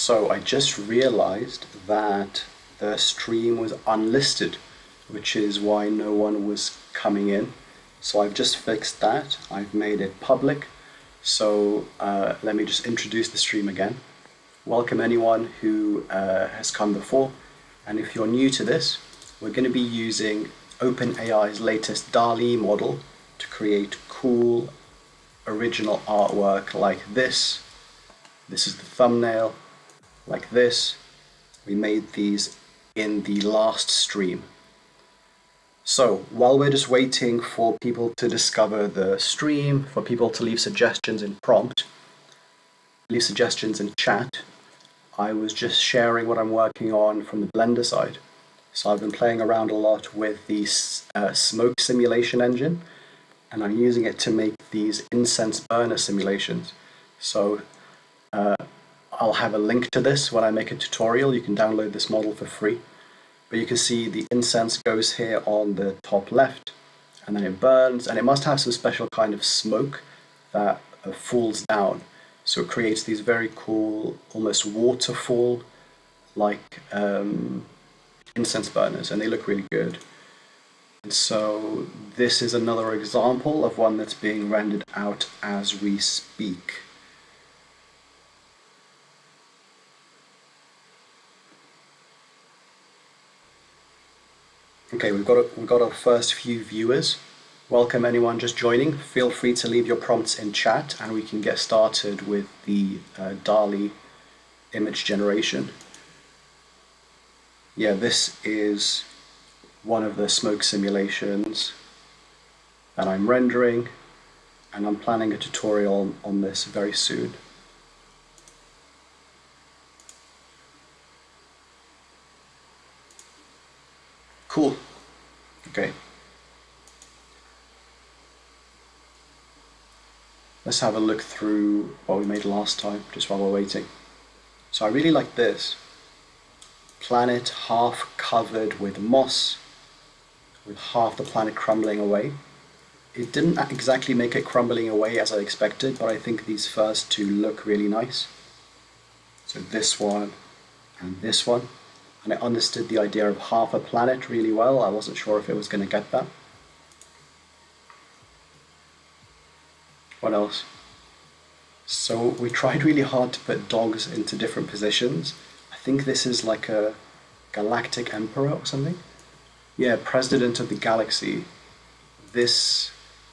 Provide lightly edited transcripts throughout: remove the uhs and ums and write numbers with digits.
So I just realized that the stream was unlisted, which is why no one was coming in. So I've just fixed that. I've made it public. So let me just introduce the stream again. Welcome anyone who has come before. And if you're new to this, we're going to be using OpenAI's latest Dall-e model to create cool, original artwork like this. This is the thumbnail, like this. We made these in the last stream. So while we're just waiting for people to discover the stream, for people to leave suggestions in prompt, leave suggestions in chat, I was just sharing what I'm working on from the Blender side. So I've been playing around a lot with the smoke simulation engine, and I'm using it to make these incense burner simulations. So I'll have a link to this when I make a tutorial. You can download this model for free. But you can see the incense goes here on the top left, and then it burns, and it must have some special kind of smoke that falls down. So it creates these very cool, almost waterfall-like incense burners, and they look really good. And so this is another example of one that's being rendered out as we speak. Okay, we've got our first few viewers. Welcome anyone just joining. Feel free to leave your prompts in chat and we can get started with the Dall-e image generation. Yeah, this is one of the smoke simulations that I'm rendering, and I'm planning a tutorial on this very soon. Cool. Okay. Let's have a look through what we made last time, just while we're waiting. So I really like this. Planet half covered with moss, with half the planet crumbling away. It didn't exactly make it crumbling away as I expected, but I think these first two look really nice. So this one and this one. And I understood the idea of half a planet really well. I wasn't sure if it was going to get that. What else? So we tried really hard to put dogs into different positions. I think this is like a galactic emperor or something. Yeah, president of the galaxy. This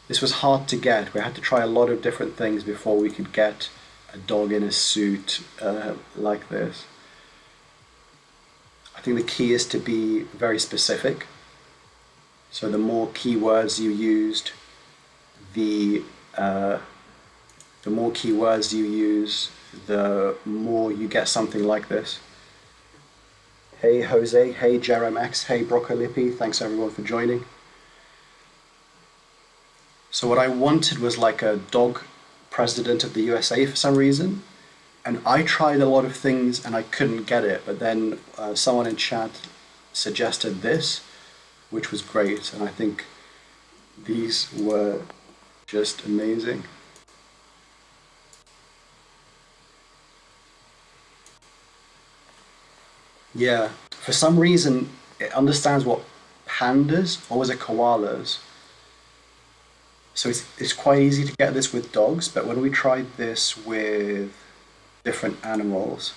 was hard to get. We had to try a lot of different things before we could get a dog in a suit like this. I think the key is to be very specific. So the more keywords you used, the more keywords you use, the more you get something like this. Hey Jose, hey Jeremex, hey Broccolipi, thanks everyone for joining. So what I wanted was like a dog president of the USA for some reason. And I tried a lot of things and I couldn't get it, but then someone in chat suggested this, which was great, and I think these were just amazing. Yeah, for some reason it understands what pandas, or was it koalas? So it's quite easy to get this with dogs, but when we tried this with different animals,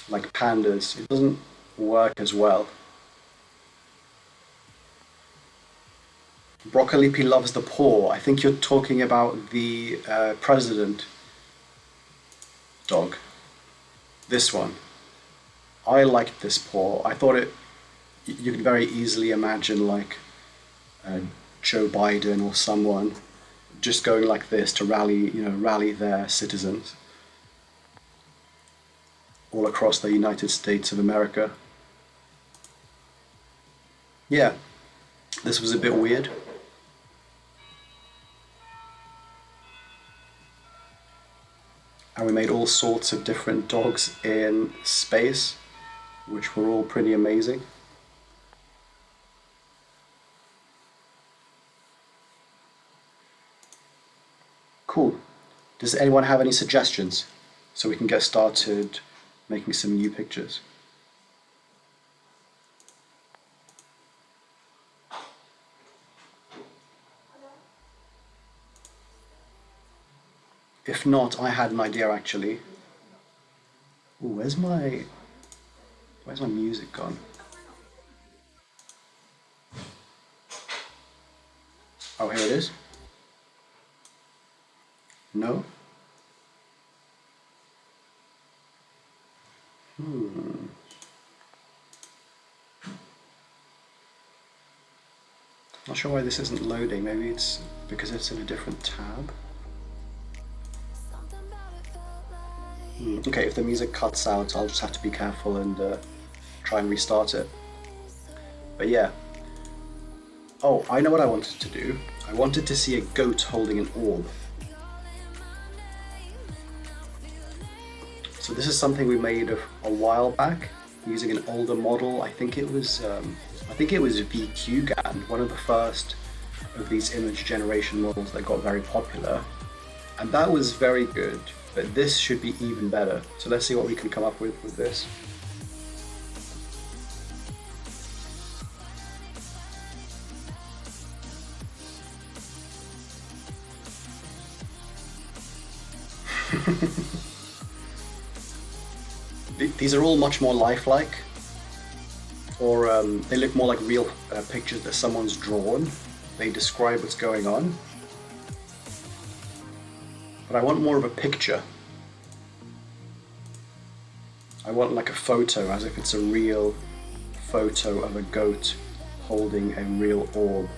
like pandas, it doesn't work as well. Broccolipi loves the paw. I think you're talking about the president dog. This one. I liked this paw. I thought you could very easily imagine like Joe Biden or someone just going like this to rally their citizens all across the United States of America. Yeah, this was a bit weird. And we made all sorts of different dogs in space, which were all pretty amazing. Cool. Does anyone have any suggestions so we can get started making some new pictures. If not, I had an idea actually. Ooh, where's my music gone? Oh, here it is. No? Not sure why this isn't loading. Maybe it's because it's in a different tab. Okay, if the music cuts out, I'll just have to be careful and try and restart it. But yeah. Oh, I know what I wanted to do. I wanted to see a goat holding an orb. So this is something we made a while back using an older model. I think it was VQGAN, one of the first of these image generation models that got very popular. And that was very good, but this should be even better. So let's see what we can come up with this. These are all much more lifelike, or they look more like real pictures that someone's drawn. They describe what's going on. But I want more of a picture. I want like a photo, as if it's a real photo of a goat holding a real orb.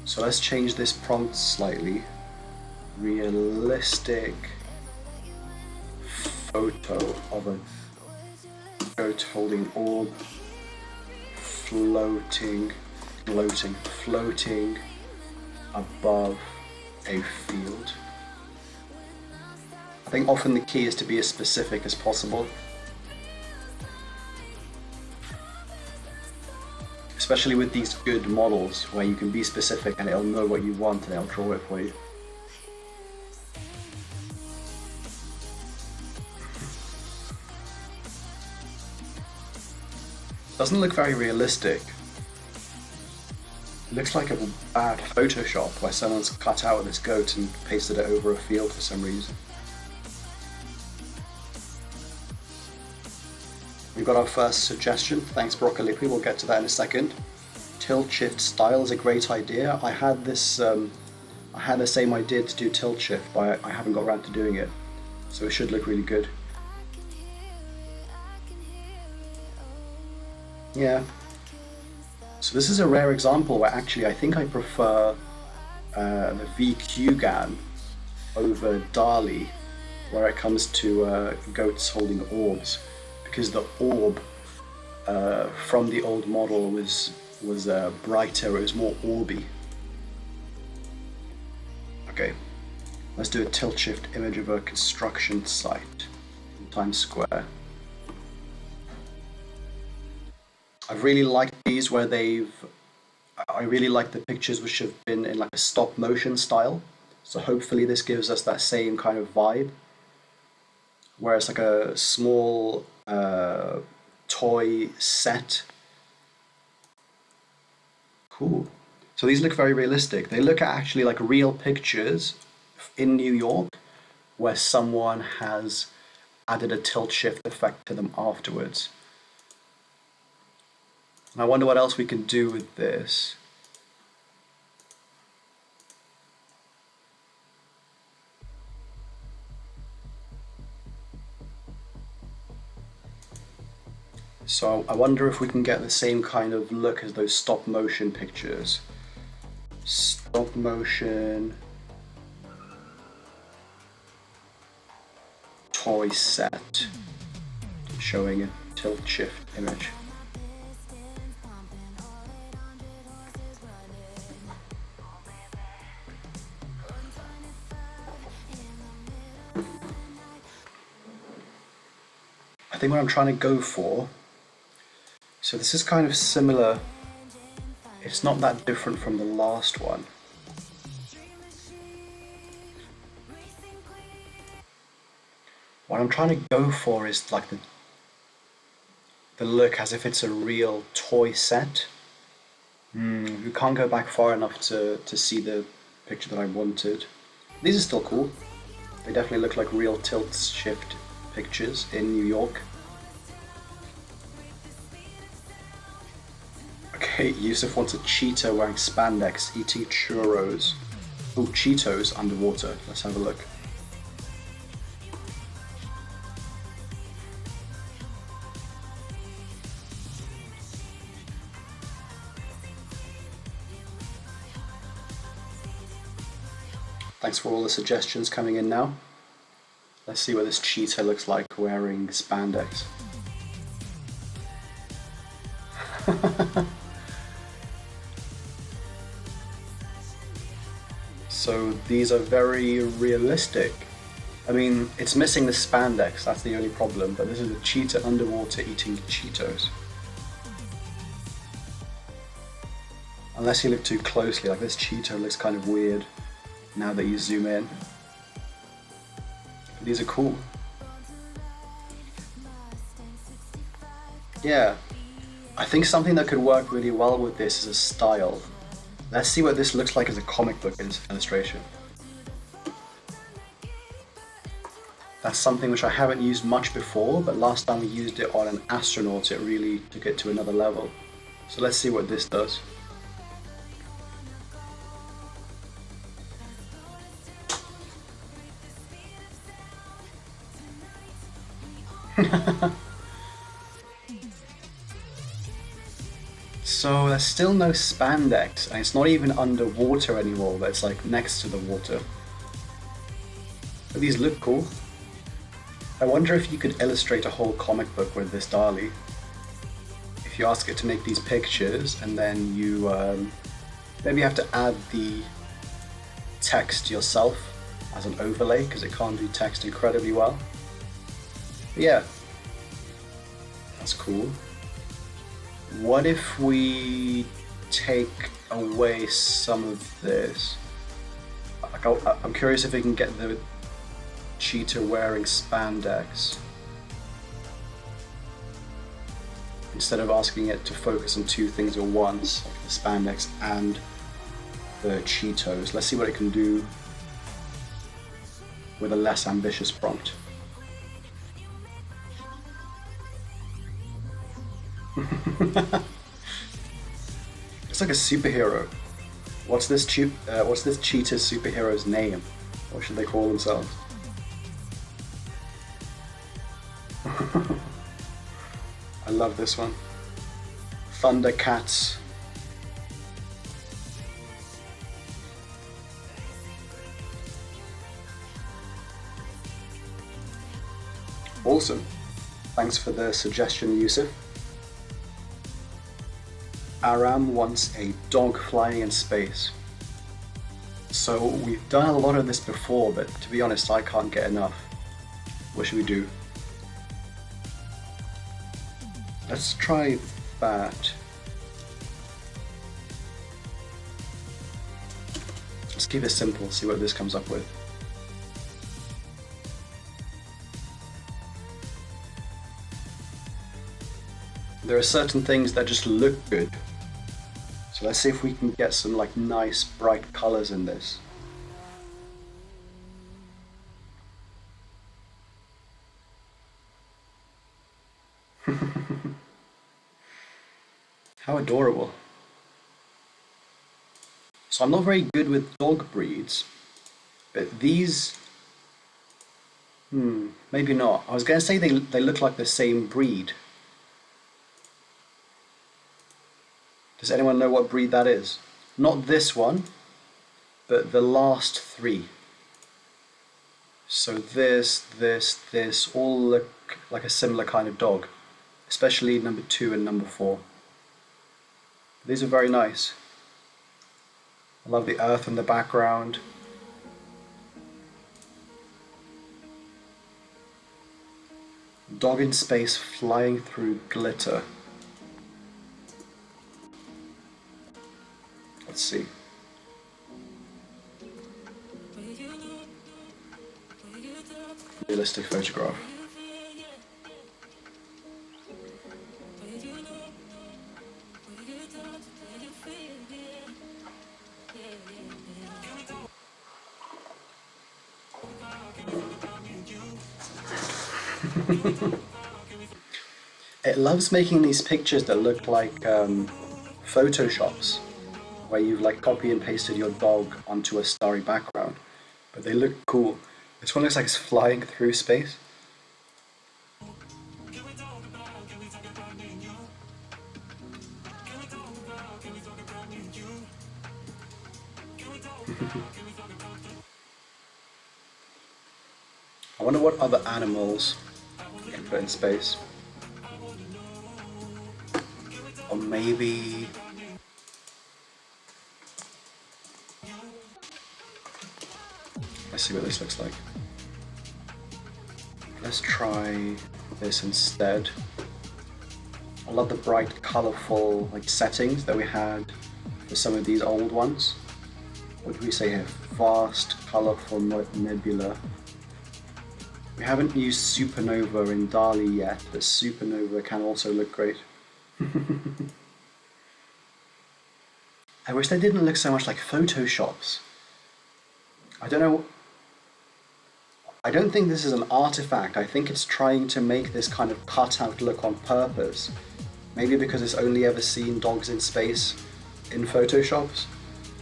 So let's change this prompt slightly. Realistic photo of a goat holding an orb, floating above a field. I think often the key is to be as specific as possible. Especially with these good models where you can be specific and it'll know what you want and it'll draw it for you. Doesn't look very realistic. It looks like a bad Photoshop where someone's cut out this goat and pasted it over a field for some reason. We've got our first suggestion. Thanks, Broccoli. We'll get to that in a second. Tilt shift style is a great idea. I had the same idea to do tilt shift, but I haven't got around to doing it. So it should look really good. Yeah. So this is a rare example where actually I think I prefer the VQGAN over Dall-e, where it comes to goats holding orbs, because the orb from the old model was brighter, it was more orby. Okay, let's do a tilt shift image of a construction site in Times Square. I've really liked these where I really like the pictures which have been in like a stop motion style. So hopefully this gives us that same kind of vibe, where it's like a small toy set. Cool. So these look very realistic. They look actually like real pictures in New York where someone has added a tilt shift effect to them afterwards. And I wonder what else we can do with this. So I wonder if we can get the same kind of look as those stop motion pictures. Stop motion toy set showing a tilt shift image. I think what I'm trying to go for, so this is kind of similar, it's not that different from the last one. What I'm trying to go for is like the look as if it's a real toy set. We can't go back far enough to see the picture that I wanted. These are still cool. They definitely look like real tilt shift pictures in New York. Okay, Yusuf wants a cheetah wearing spandex eating churros. Oh, Cheetos underwater. Let's have a look. Thanks for all the suggestions coming in now. Let's see what this cheetah looks like wearing spandex. So these are very realistic. I mean, it's missing the spandex, that's the only problem, but this is a cheetah underwater eating Cheetos. Unless you look too closely, like this cheetah looks kind of weird now that you zoom in. But these are cool. Yeah, I think something that could work really well with this is a style. Let's see what this looks like as a comic book illustration. That's something which I haven't used much before, but last time we used it on an astronaut, it really took it to another level. So let's see what this does. So there's still no spandex, and it's not even underwater anymore, but it's like next to the water. But these look cool. I wonder if you could illustrate a whole comic book with this Dall-e. If you ask it to make these pictures, and then you maybe have to add the text yourself as an overlay, because it can't do text incredibly well. But yeah, that's cool. What if we take away some of this? I'm curious if we can get the cheetah wearing spandex instead of asking it to focus on two things at once, like the spandex and the Cheetos. Let's see what it can do with a less ambitious prompt. It's like a superhero. What's this cheetah superhero's name? What should they call themselves? I love this one. Thundercats. Awesome. Thanks for the suggestion, Yusuf. Aram wants a dog flying in space. So we've done a lot of this before, but to be honest, I can't get enough. What should we do? Let's try that. Let's keep it simple, see what this comes up with. There are certain things that just look good. So let's see if we can get some like nice bright colors in this. How adorable. So I'm not very good with dog breeds, but these, maybe not. I was going to say they look like the same breed. Does anyone know what breed that is? Not this one, but the last three. So this all look like a similar kind of dog, especially number 2 and number 4. These are very nice. I love the earth in the background. Dog in space flying through glitter. Let's see. realistic photograph. It loves making these pictures that look like Photoshops, where you've like copy and pasted your dog onto a starry background, but they look cool. This one looks like it's flying through space. I wonder what other animals we can put in space. Or maybe... Let's see what this looks like. Let's try this instead. I love the bright, colourful like settings that we had for some of these old ones. What do we say here? Vast, colourful nebula. We haven't used supernova in Dall-e yet, but supernova can also look great. I wish they didn't look so much like Photoshops. I don't know. I don't think this is an artifact. I think it's trying to make this kind of cutout look on purpose. Maybe because it's only ever seen dogs in space in Photoshops.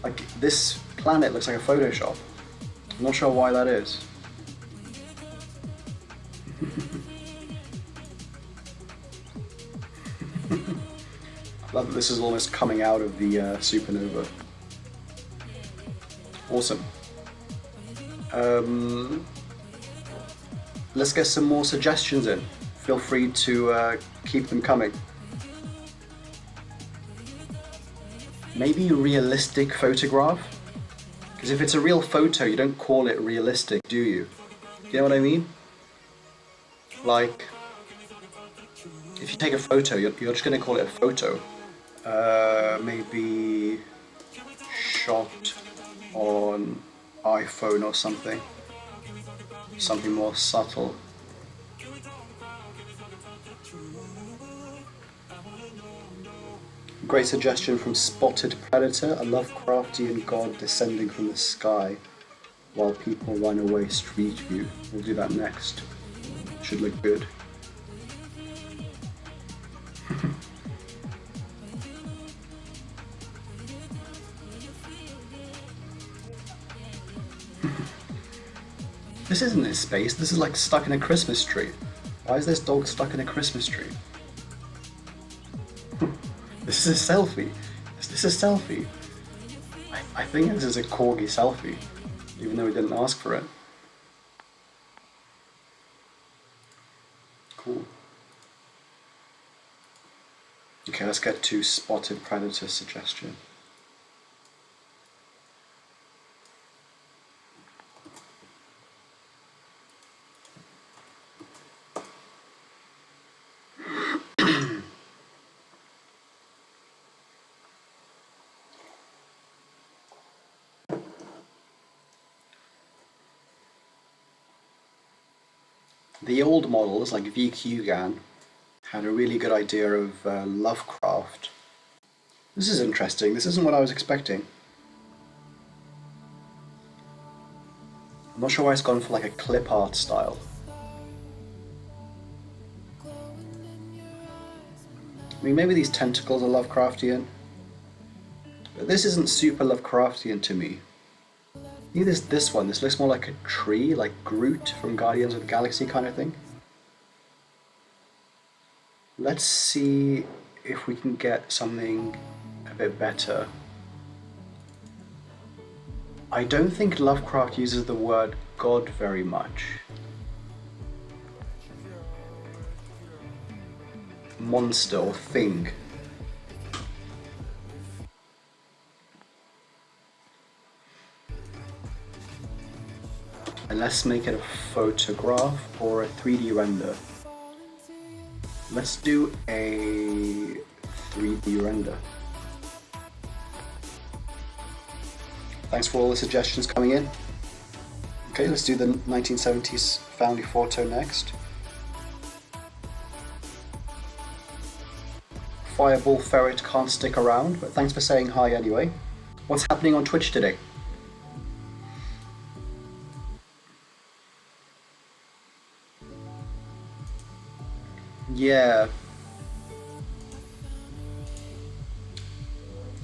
Like, this planet looks like a Photoshop. I'm not sure why that is. I love that this is almost coming out of the supernova. Awesome. Let's get some more suggestions in. Feel free to keep them coming. Maybe realistic photograph? Because if it's a real photo, you don't call it realistic, do you? You know what I mean? Like, if you take a photo, you're just going to call it a photo. Maybe shot on iPhone or something. Something more subtle. Great suggestion from Spotted Predator, a Lovecraftian god descending from the sky while people run away, street view. We'll do that next. Should look good. This isn't in space, this is like stuck in a Christmas tree. Why is this dog stuck in a Christmas tree? This is a selfie. Is this a selfie? I think this is a corgi selfie, even though we didn't ask for it. Cool. Okay, let's get to Spotted Predator suggestion. The old models, like VQGAN, had a really good idea of Lovecraft. This is interesting. This isn't what I was expecting. I'm not sure why it's gone for like a clip art style. I mean, maybe these tentacles are Lovecraftian, but this isn't super Lovecraftian to me. Neither is this one. This looks more like a tree, like Groot from Guardians of the Galaxy kind of thing. Let's see if we can get something a bit better. I don't think Lovecraft uses the word God very much. Monster or thing. And let's make it a photograph or a 3D render. Let's do a 3D render. Thanks for all the suggestions coming in. Okay, let's do the 1970s family photo next. Fireball Ferret can't stick around, but thanks for saying hi anyway. What's happening on Twitch today? Yeah.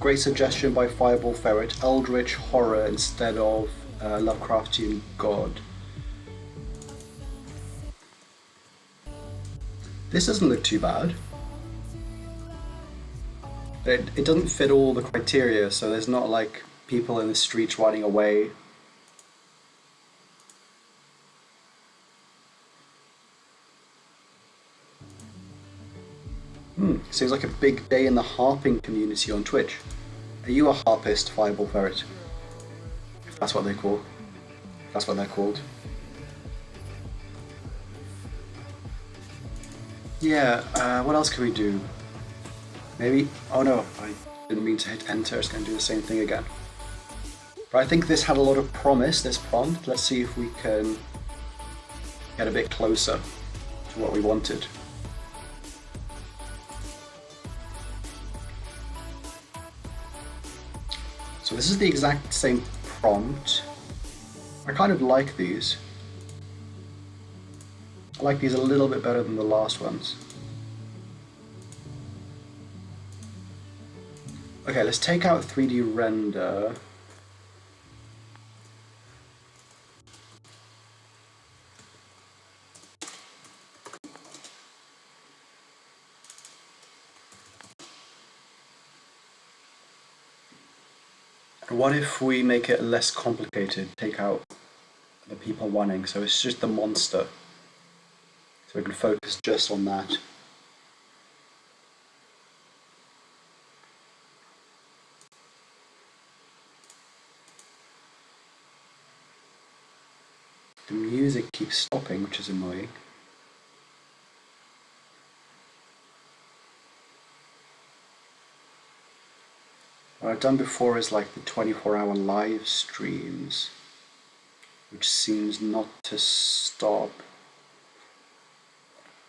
Great suggestion by Fireball Ferret. Eldritch horror instead of Lovecraftian god. This doesn't look too bad. It doesn't fit all the criteria, so there's not like people in the streets running away. Seems like a big day in the harping community on Twitch. Are you a harpist, Fireball Ferret? If that's what they call. That's what they're called. Yeah, what else can we do? Maybe, oh no, I didn't mean to hit enter, it's going to do the same thing again. But I think this had a lot of promise, this prompt. Let's see if we can get a bit closer to what we wanted. So this is the exact same prompt. I kind of like these. I like these a little bit better than the last ones. Okay, let's take out 3D render. What if we make it less complicated? Take out the people running, so it's just the monster. So we can focus just on that. The music keeps stopping, which is annoying. What I've done before is like the 24-hour live streams, which seems not to stop.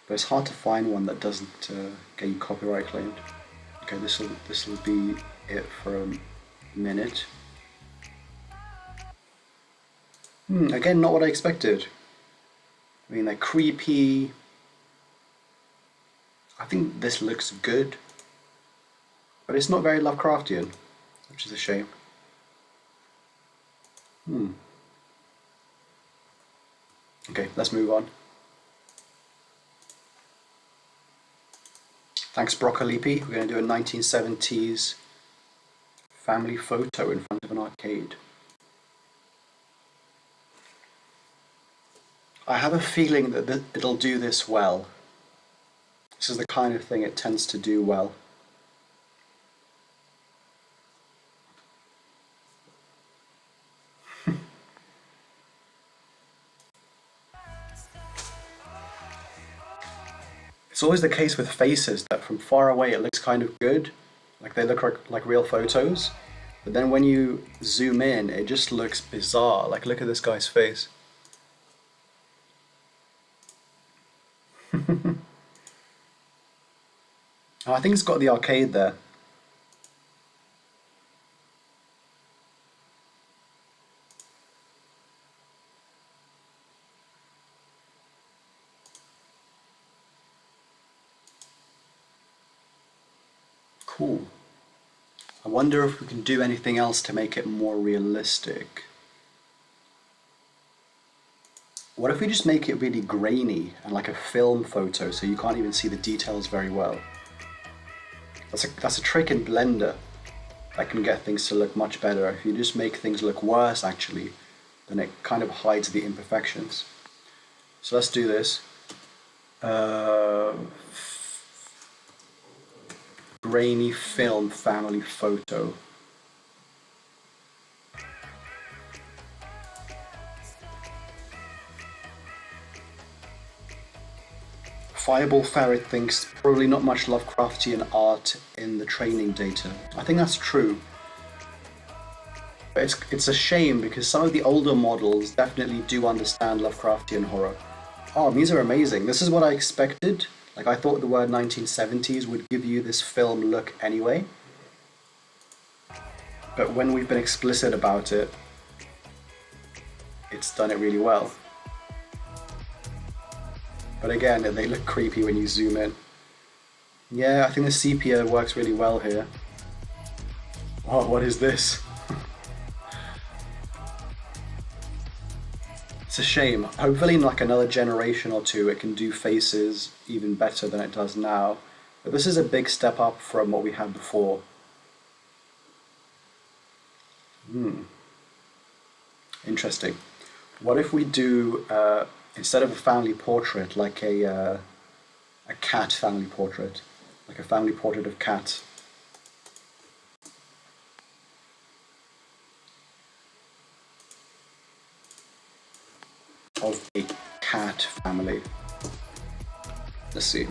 But it's hard to find one that doesn't get you copyright claimed. Okay, this will be it for a minute. Again, not what I expected. I mean, they're creepy. I think this looks good, but it's not very Lovecraftian, which is a shame. Okay, let's move on. Thanks, Broccolipi. We're going to do a 1970s family photo in front of an arcade. I have a feeling that it'll do this well. This is the kind of thing it tends to do well. It's always the case with faces that from far away it looks kind of good, like they look like real photos, but then when you zoom in it just looks bizarre. Like, look at this guy's face. Oh, I think it's got the arcade there. Cool. I wonder if we can do anything else to make it more realistic. What if we just make it really grainy and like a film photo so you can't even see the details very well? That's a trick in Blender that can get things to look much better. If you just make things look worse actually, then it kind of hides the imperfections. So let's do this. Grainy film family photo. Fireball Ferret thinks probably not much Lovecraftian art in the training data. I think that's true. But it's a shame because some of the older models definitely do understand Lovecraftian horror. Oh, these are amazing. This is what I expected. Like, I thought the word 1970s would give you this film look anyway. But when we've been explicit about it, it's done it really well. But again, they look creepy when you zoom in. Yeah, I think the sepia works really well here. Oh, what is this? It's a shame. Hopefully in like another generation or two it can do faces even better than it does now. But this is a big step up from what we had before. Interesting. What if we do, instead of a family portrait, like a cat family portrait? Like a family portrait of cats. Of a cat family. Let's see.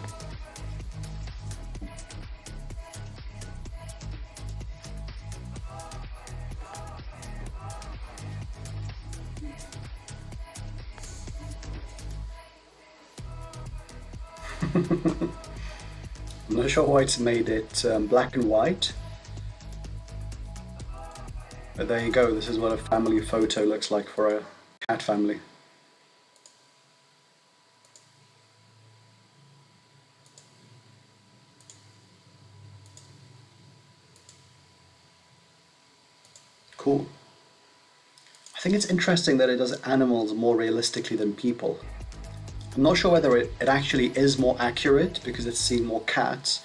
I'm not sure why it's made it black and white. But there you go, this is what a family photo looks like for a cat family. Cool. I think it's interesting that it does animals more realistically than people. I'm not sure whether it actually is more accurate because it's seen more cats,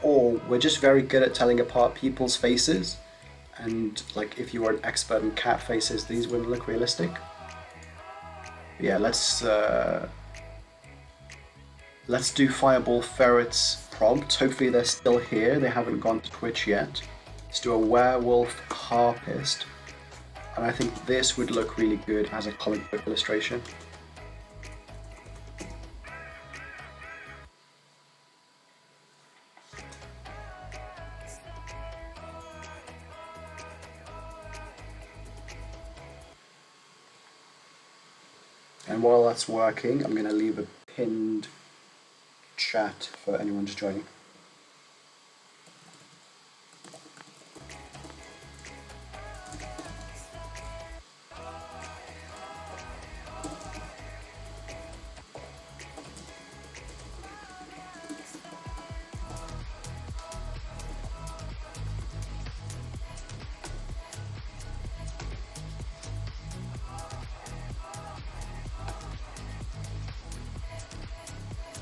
or we're just very good at telling apart people's faces, and like if you were an expert in cat faces, these wouldn't look realistic. But yeah, let's do Fireball Ferret's prompt. Hopefully they're still here, they haven't gone to Twitch yet. Let's do a werewolf harpist, and I think this would look really good as a comic book illustration. And while that's working, I'm going to leave a pinned chat for anyone just joining.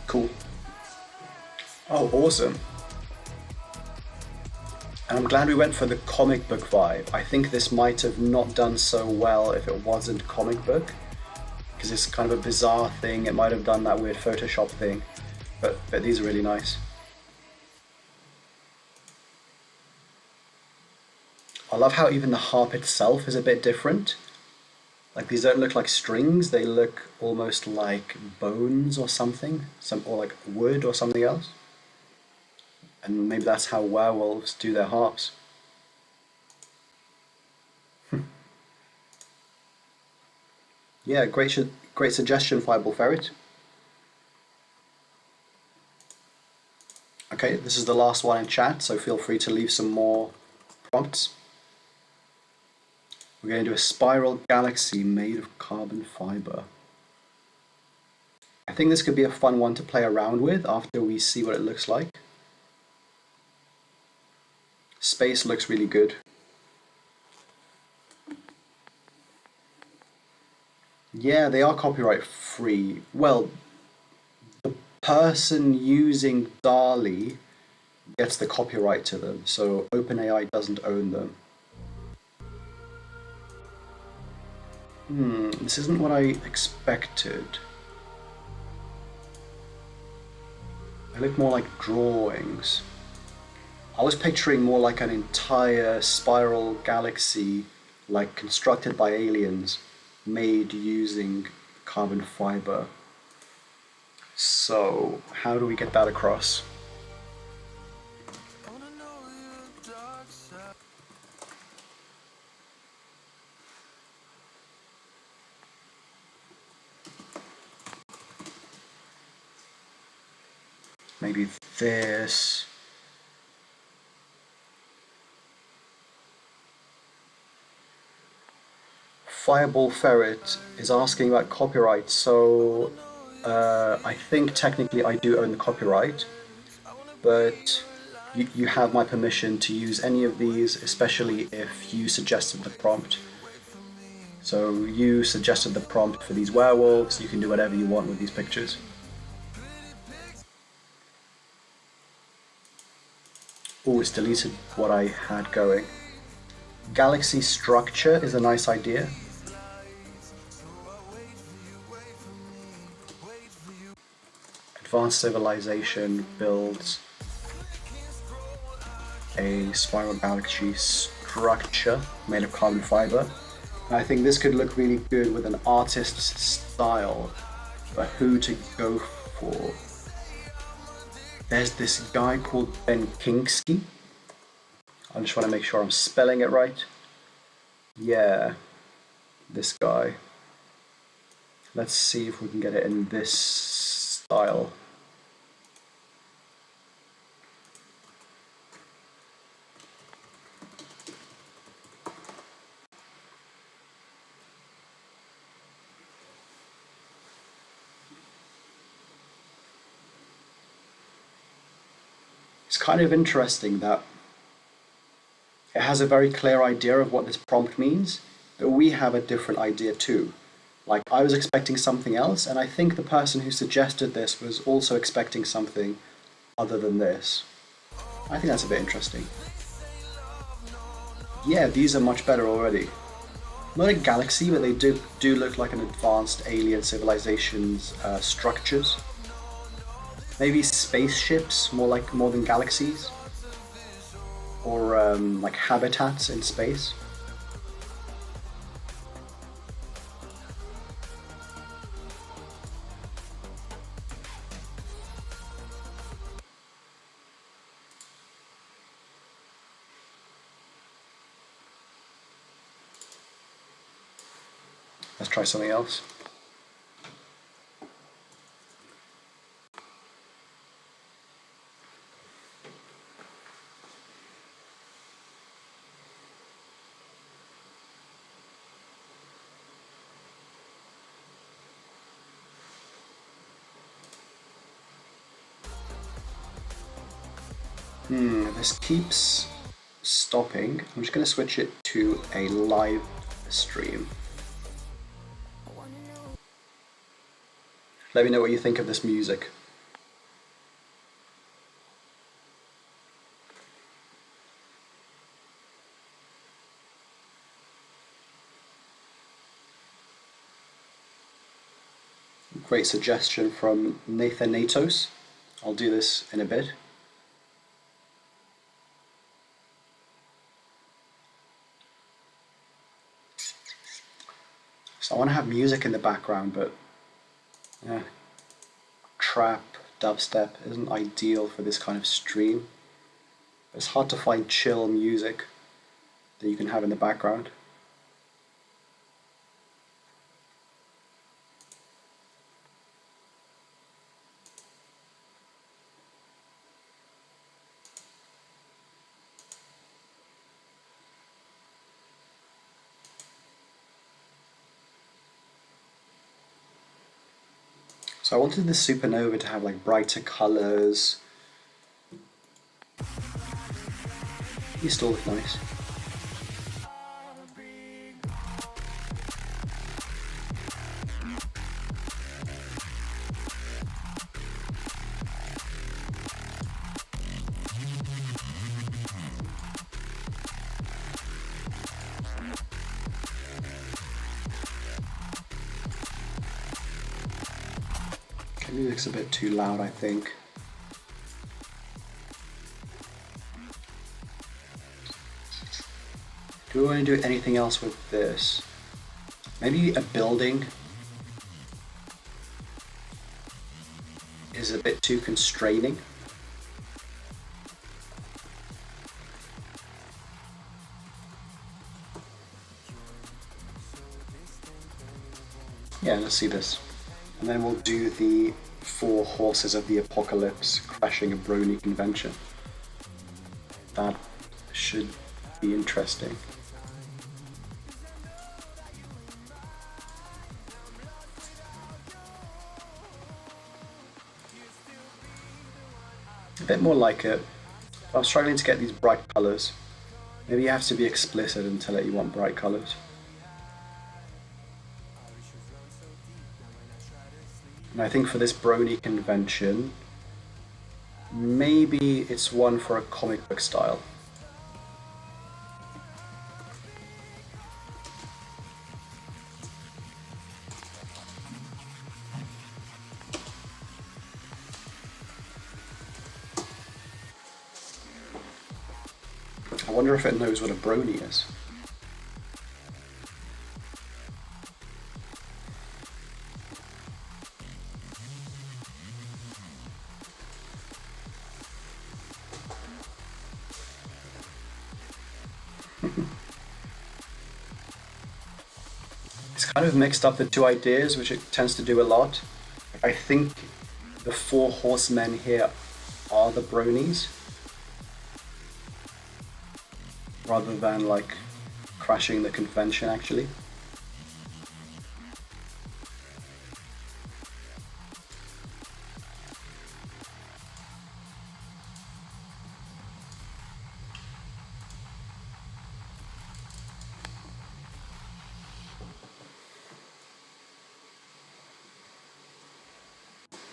Cool. Oh, awesome. And I'm glad we went for the comic book vibe. I think this might have not done so well if it wasn't comic book, because it's kind of a bizarre thing. It might have done that weird Photoshop thing, but these are really nice. I love how even the harp itself is a bit different. Like, these don't look like strings, they look almost like bones or something, or like wood or something else. And maybe that's how werewolves do their harps. Yeah, great suggestion, Fireball Ferret. Okay, this is the last one in chat, so feel free to leave some more prompts. We're going to do a spiral galaxy made of carbon fiber. I think this could be a fun one to play around with after we see what it looks like. Space looks really good. Yeah, they are copyright free. Well, the person using Dall-e gets the copyright to them, so OpenAI doesn't own them. This isn't what I expected. They look more like drawings. I was picturing more like an entire spiral galaxy, like constructed by aliens, made using carbon fiber. So, how do we get that across? Maybe this. Fireball Ferret is asking about copyright, so I think technically I do own the copyright, but you have my permission to use any of these, especially if you suggested the prompt. So you suggested the prompt for these werewolves, you can do whatever you want with these pictures. Oh, it's deleted what I had going. Galaxy structure is a nice idea. Advanced civilization builds a spiral galaxy structure made of carbon fiber. I think this could look really good with an artist's style, but who to go for? There's this guy called Ben Kingsky. I just want to make sure I'm spelling it right. Yeah, this guy. Let's see if we can get it in this style. It's kind of interesting that it has a very clear idea of what this prompt means, but we have a different idea too. Like, I was expecting something else, and I think the person who suggested this was also expecting something other than this. I think that's a bit interesting. Yeah, these are much better already. Not a galaxy, but they do look like an advanced alien civilization's structures. Maybe spaceships, more than galaxies, or like habitats in space. Let's try something else. This keeps stopping. I'm just going to switch it to a live stream. Let me know what you think of this music. Great suggestion from Nathan Natos. I'll do this in a bit. So I want to have music in the background, but trap, dubstep isn't ideal for this kind of stream. It's hard to find chill music that you can have in the background. So I wanted this supernova to have like brighter colors. These still look nice. Music's a bit too loud, I think. Do we want to do anything else with this? Maybe a building is a bit too constraining. Yeah, let's see this. And then we'll do the four horses of the apocalypse crashing a brony convention. That should be interesting. A bit more like it. I'm struggling to get these bright colours. Maybe you have to be explicit and tell it you want bright colours. And I think for this brony convention, maybe it's one for a comic book style. I wonder if it knows what a brony is. It's kind of mixed up the two ideas, which it tends to do a lot. I think the four horsemen here are the bronies, rather than like crashing the convention actually.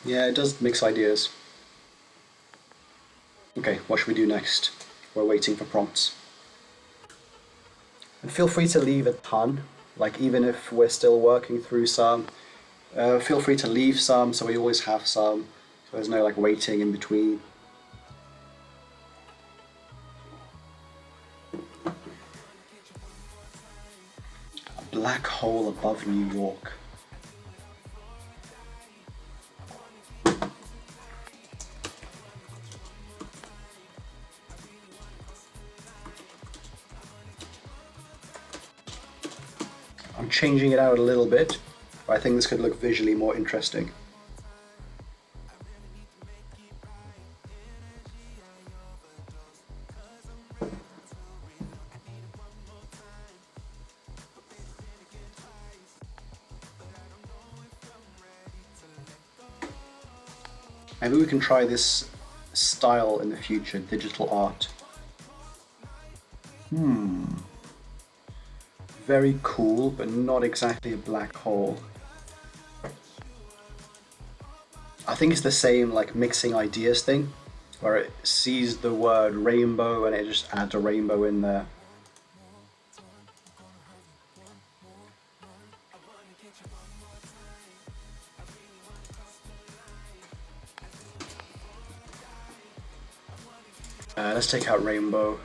Yeah, it does mix ideas. Okay, what should we do next? We're waiting for prompts. And feel free to leave a ton, like even if we're still working through some, feel free to leave some so we always have some, so there's no like waiting in between. A black hole above New York. I'm changing it out a little bit, but I think this could look visually more interesting. Maybe we can try this style in the future, digital art. Very cool, but not exactly a black hole. I think it's the same like mixing ideas thing, where it sees the word rainbow and it just adds a rainbow in there. Let's take out rainbow.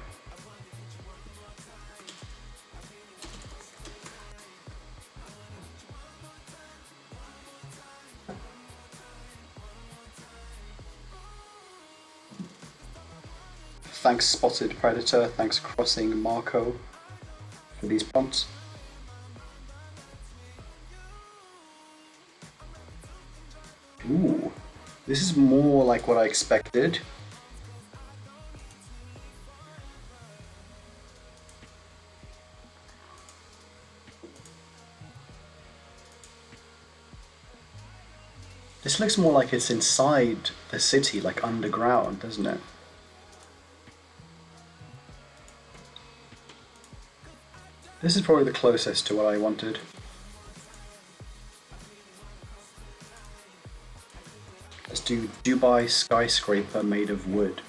Thanks Spotted Predator, thanks Crossing Marco for these prompts. Ooh, this is more like what I expected. This looks more like it's inside the city, like underground, doesn't it? This is probably the closest to what I wanted. Let's do Dubai skyscraper made of wood.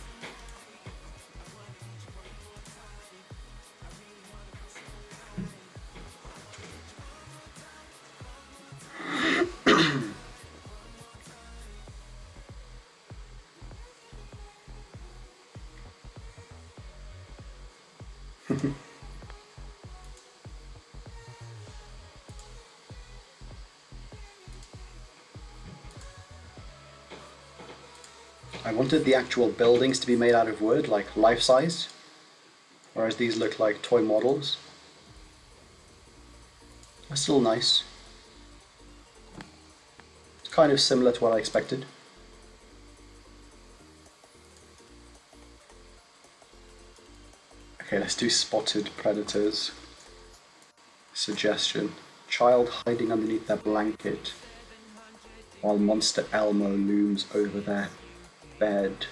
I wanted the actual buildings to be made out of wood, like life-size, whereas these look like toy models. They're still nice. kind of similar to what I expected. Okay, let's do spotted predators. Suggestion. Child hiding underneath their blanket while Monster Elmo looms over their bed.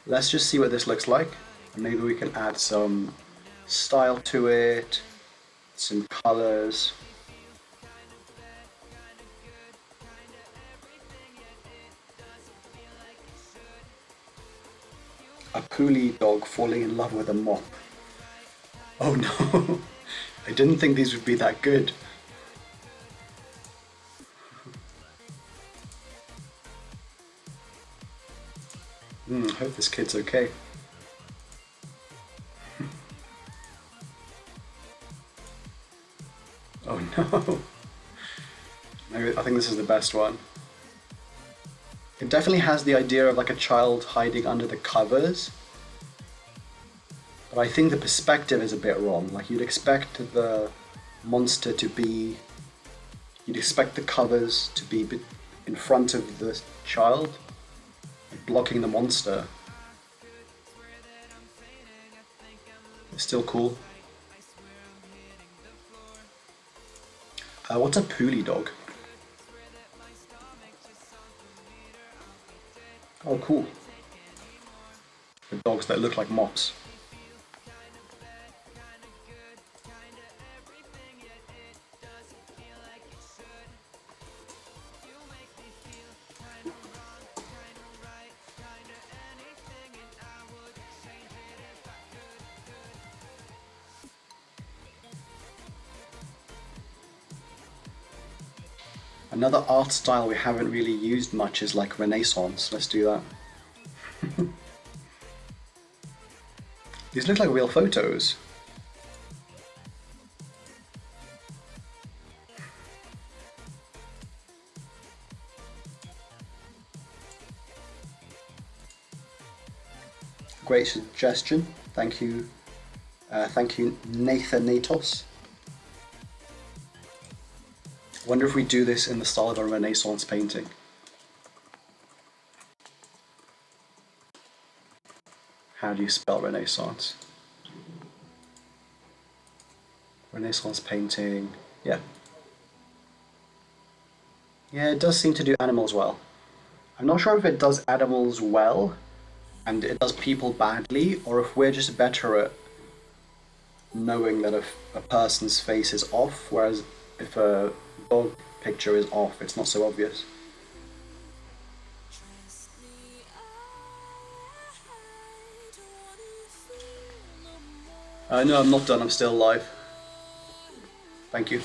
Let's just see what this looks like. Maybe we can add some style to it, some colors. A poolie dog falling in love with a mop. Oh no, I didn't think these would be that good. I hope this kid's okay. Oh no. Maybe, I think this is the best one. It definitely has the idea of like a child hiding under the covers. But I think the perspective is a bit wrong. Like you'd expect the monster to be... You'd expect the covers to be in front of the child, blocking the monster. It's still cool. What's a poolie dog? Oh, cool. The dogs that look like mops. Another art style we haven't really used much is like Renaissance. Let's do that. These look like real photos. Great suggestion. Thank you. Thank you, Nathan Natos. Wonder if we do this in the style of a Renaissance painting. How do you spell Renaissance? Renaissance painting, yeah. Yeah, it does seem to do animals well. I'm not sure if it does animals well and it does people badly, or if we're just better at knowing that if a person's face is off, whereas if a dog picture is off, it's not so obvious. No, I'm not done, I'm still live. Thank you.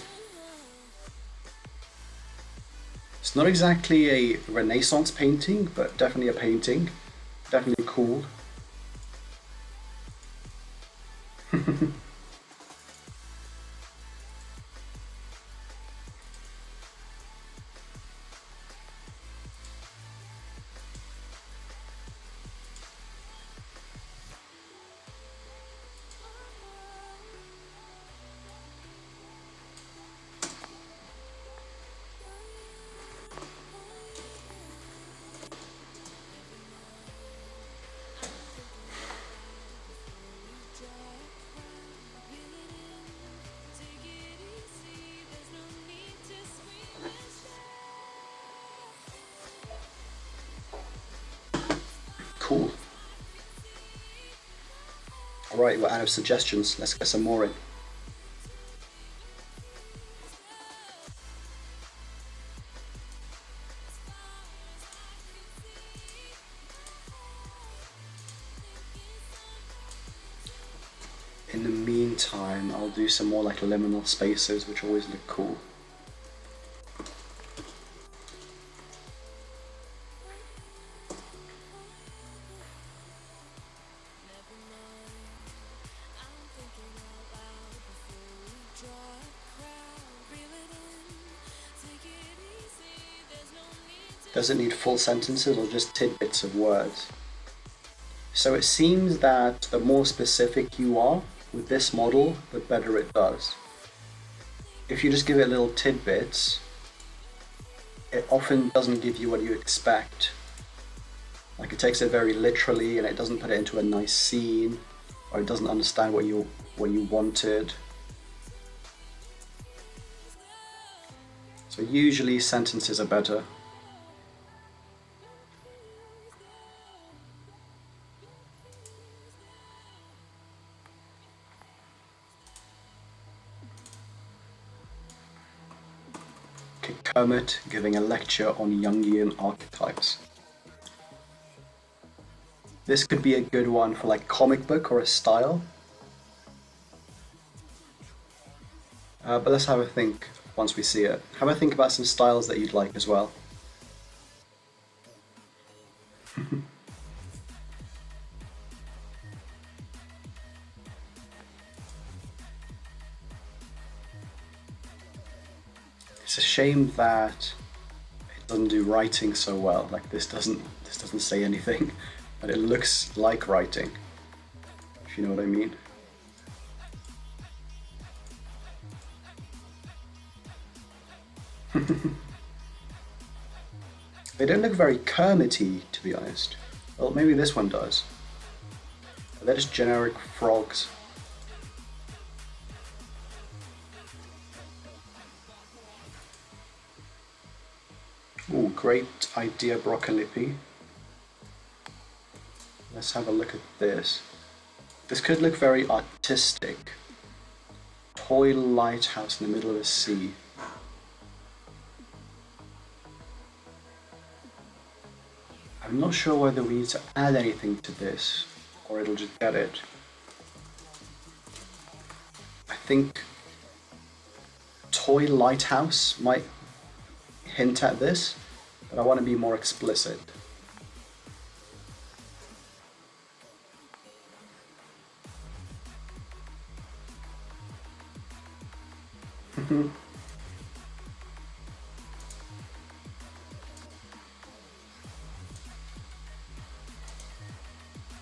It's not exactly a Renaissance painting, but definitely a painting. Definitely cool. Cool. Alright, we're out of suggestions. Let's get some more in. In the meantime, I'll do some more like liminal spaces, which always look cool. Does it need full sentences or just tidbits of words? So it seems that the more specific you are with this model, the better it does. if you just give it little tidbits, it often doesn't give you what you expect. Like it takes it very literally and it doesn't put it into a nice scene, or it doesn't understand what you wanted. So usually sentences are better. Kermit giving a lecture on Jungian archetypes. This could be a good one for like comic book or a style. But let's have a think once we see it. Have a think about some styles that you'd like as well. It's a shame that it doesn't do writing so well. Like this doesn't say anything, but it looks like writing, if you know what I mean. They don't look very Kermit-y, to be honest. Well, maybe this one does. They're just generic frogs. Ooh, great idea, Broccolipi. Let's have a look at this. This could look very artistic. Toy lighthouse in the middle of the sea. I'm not sure whether we need to add anything to this, or it'll just get it. I think toy lighthouse might hint at this, but I want to be more explicit.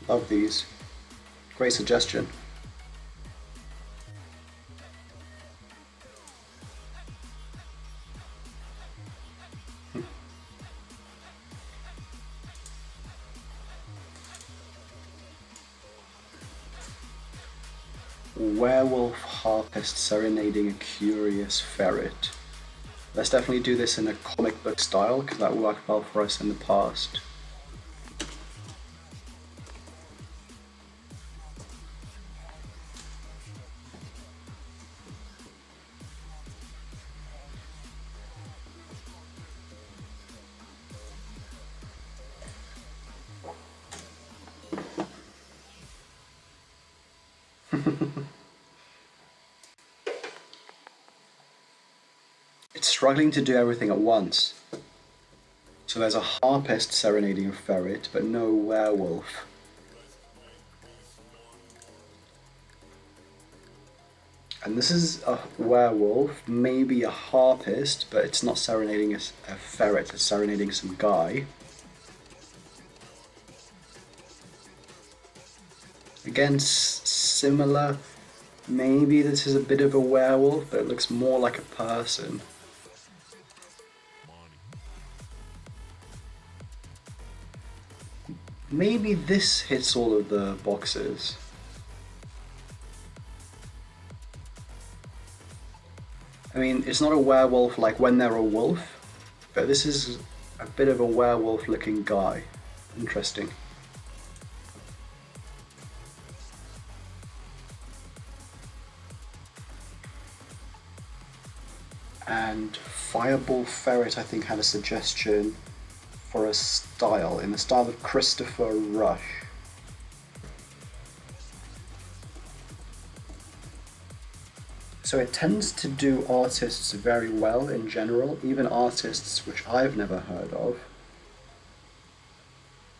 Love these. Great suggestion. Werewolf harpist serenading a curious ferret. Let's definitely do this in a comic book style, because that worked well for us in the past. It's struggling to do everything at once. So there's a harpist serenading a ferret, but no werewolf. And this is a werewolf, maybe a harpist, but it's not serenading a ferret, it's serenading some guy. Again, similar. Maybe this is a bit of a werewolf, but it looks more like a person. Maybe this hits all of the boxes. I mean, it's not a werewolf like when they're a wolf, but this is a bit of a werewolf looking guy. Interesting. And Fireball Ferret, I think, had a suggestion for a style, in the style of Christopher Rush. So it tends to do artists very well in general, even artists which I've never heard of.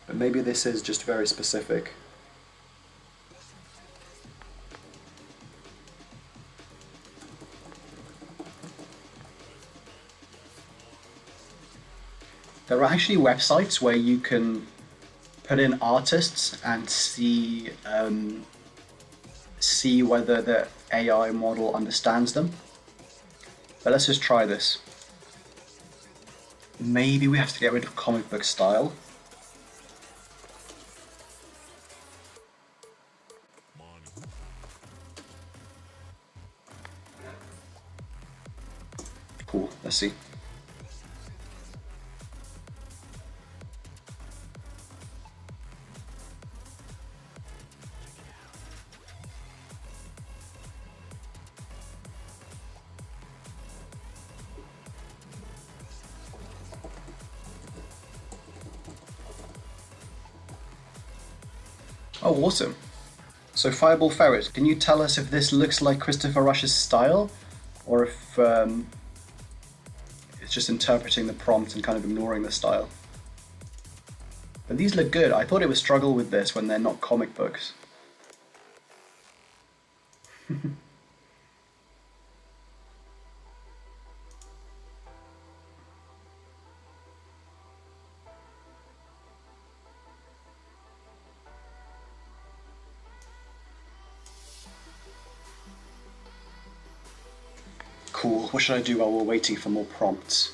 But maybe this is just very specific. There are actually websites where you can put in artists and see whether the AI model understands them. But let's just try this. Maybe we have to get rid of comic book style. Cool, let's see. Oh, awesome. So Fireball Ferret, can you tell us if this looks like Christopher Rush's style? Or if it's just interpreting the prompt and kind of ignoring the style? But these look good. I thought it would struggle with this when they're not comic books. Cool. What should I do while we're waiting for more prompts?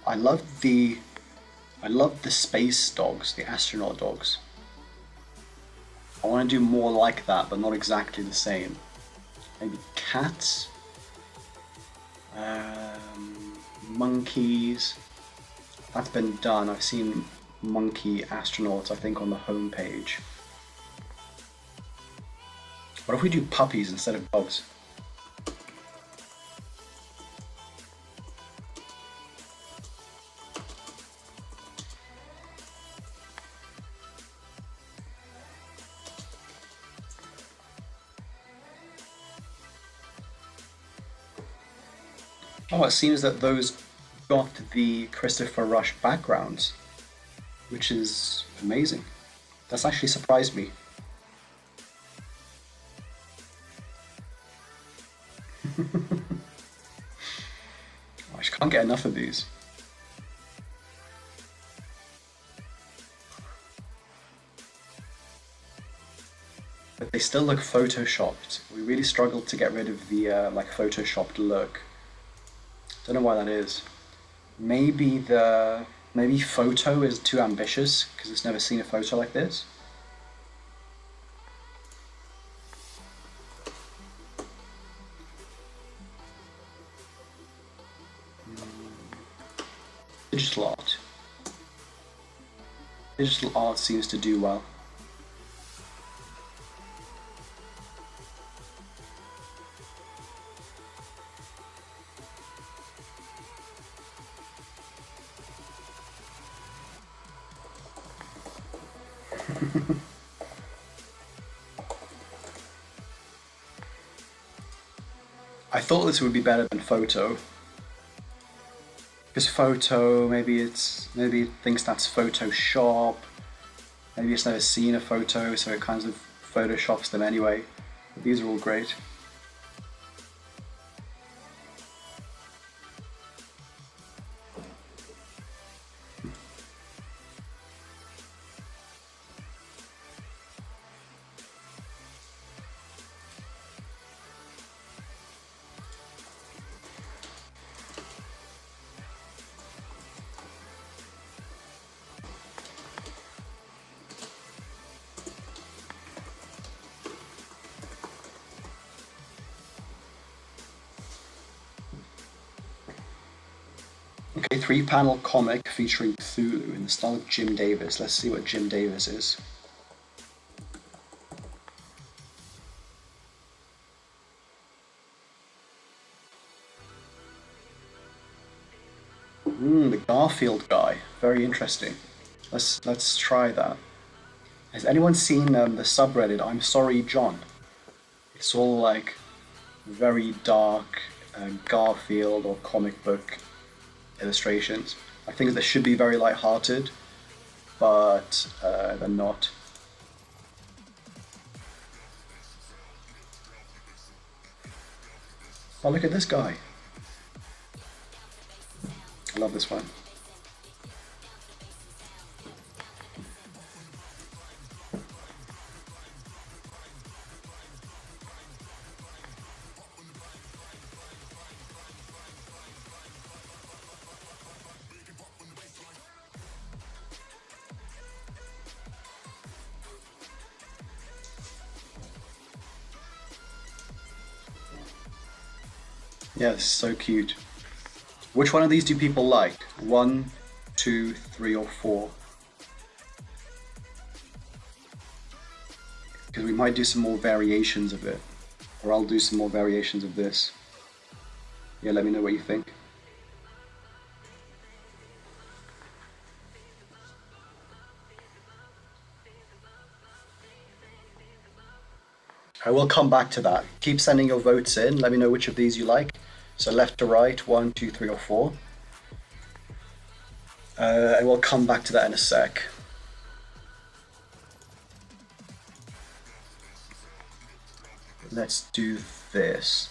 I love the space dogs, the astronaut dogs. I want to do more like that, but not exactly the same. Maybe cats, monkeys. That's been done. I've seen monkey astronauts, I think, on the home page. What if we do puppies instead of dogs? Oh, it seems that those got the Christopher Rush backgrounds, which is amazing. That's actually surprised me. I just can't get enough of these. But they still look photoshopped. We really struggled to get rid of the like photoshopped look. Don't know why that is. Maybe photo is too ambitious because it's never seen a photo like this. Digital art. Digital art seems to do well. I thought this would be better than photo. Because photo, maybe it thinks that's Photoshop. Maybe it's never seen a photo, so it kind of photoshops them anyway. But these are all great. Okay, 3-panel comic featuring Cthulhu in the style of Jim Davis. Let's see what Jim Davis is. The Garfield guy. Very interesting. Let's try that. Has anyone seen the subreddit I'm Sorry John? It's all like very dark Garfield or comic book illustrations. I think they should be very light-hearted, but they're not. Oh, look at this guy. I love this one. Yeah, this is so cute. Which one of these do people like? 1, 2, 3, or 4? Because we might do some more variations of it. Or I'll do some more variations of this. Yeah, let me know what you think. I will come back to that. Keep sending your votes in. Let me know which of these you like. So left to right, 1, 2, 3, or 4. I will come back to that in a sec. Let's do this.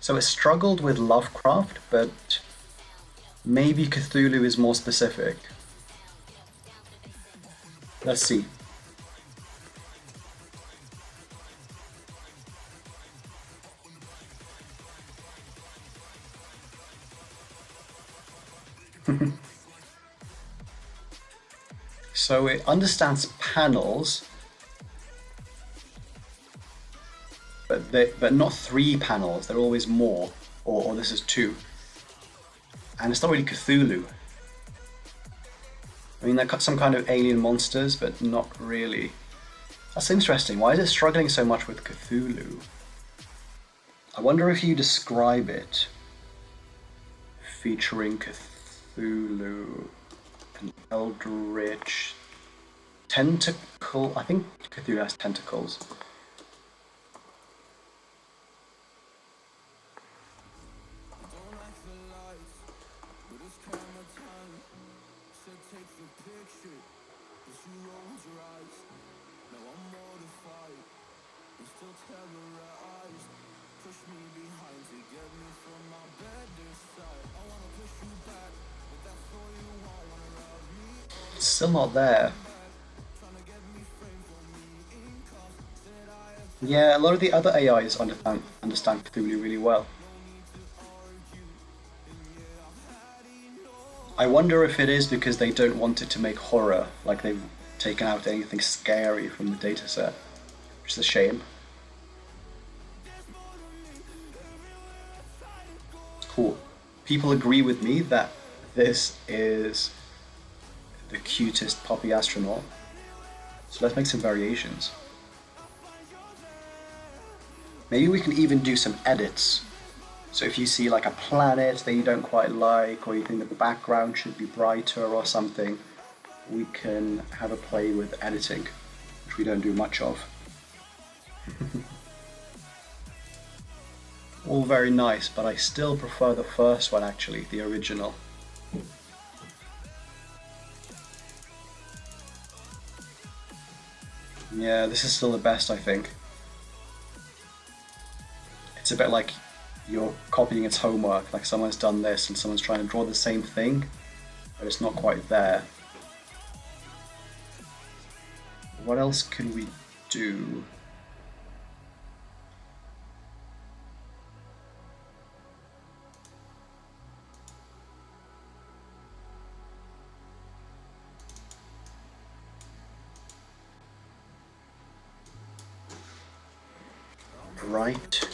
So it struggled with Lovecraft, but maybe Cthulhu is more specific. Let's see. So it understands panels, but not 3 panels. There are always more, or this is 2. And it's not really Cthulhu. I mean, they're some kind of alien monsters, but not really. That's interesting. Why is it struggling so much with Cthulhu? I wonder if you describe it featuring Cthulhu, an eldritch tentacle. I think Cthulhu has tentacles. It's still not there. Yeah, a lot of the other AIs understand Cthulhu really well. I wonder if it is because they don't want it to make horror, like they've taken out anything scary from the dataset, which is a shame. Cool. People agree with me that this is the cutest puppy astronaut. So let's make some variations. Maybe we can even do some edits. So if you see like a planet that you don't quite like, or you think the background should be brighter or something, we can have a play with editing, which we don't do much of. All very nice, but I still prefer the first one actually, the original. Yeah, this is still the best, I think. It's a bit like you're copying its homework, like someone's done this and someone's trying to draw the same thing, but it's not quite there. What else can we do? Right.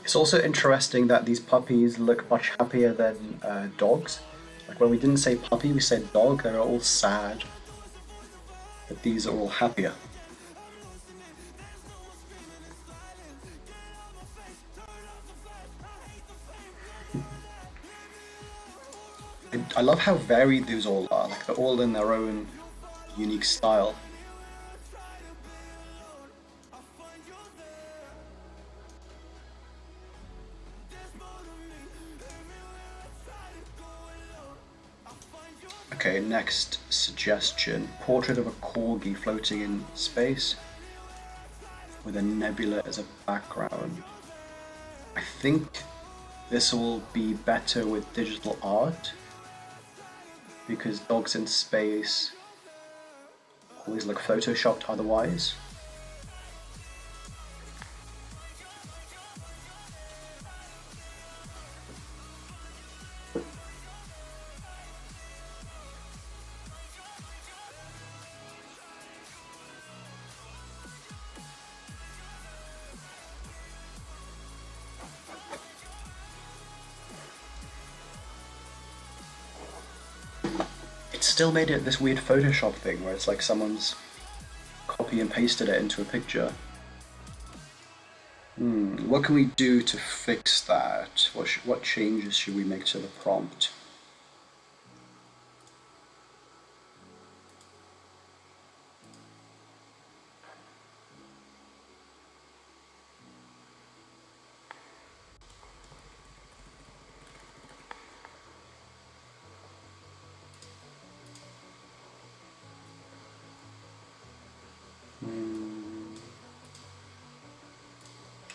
It's also interesting that these puppies look much happier than dogs. Like when we didn't say puppy, we said dog, they were all sad. But these are all happier. I love how varied these all are, like they're all in their own unique style. Okay, next suggestion. Portrait of a corgi floating in space with a nebula as a background. I think this will be better with digital art because dogs in space always look photoshopped otherwise. still made it this weird Photoshop thing where it's like someone's copy and pasted it into a picture. What can we do to fix that? What changes should we make to the prompt?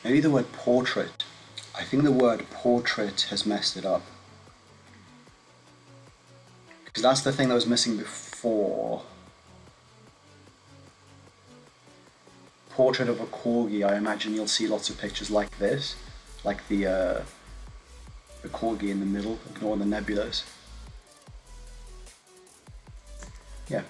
Maybe the word portrait. I think the word portrait has messed it up. Because that's the thing that was missing before. Portrait of a corgi, I imagine you'll see lots of pictures like this. Like the corgi in the middle, ignore the nebulas. Yeah.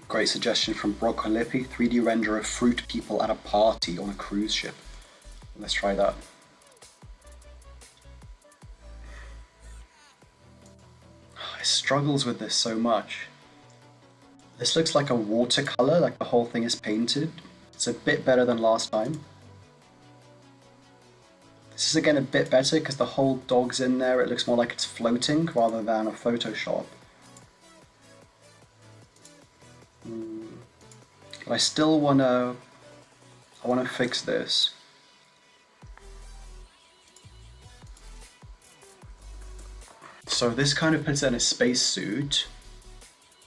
Great suggestion from Broccolipi, 3D render of fruit people at a party on a cruise ship. Let's try that. I struggles with this so much. This looks like a watercolor, like the whole thing is painted. It's a bit better than last time. This is again a bit better because the whole dog's in there. It looks more like it's floating rather than a Photoshop. But I still wanna fix this. So this kind of puts it in a spacesuit,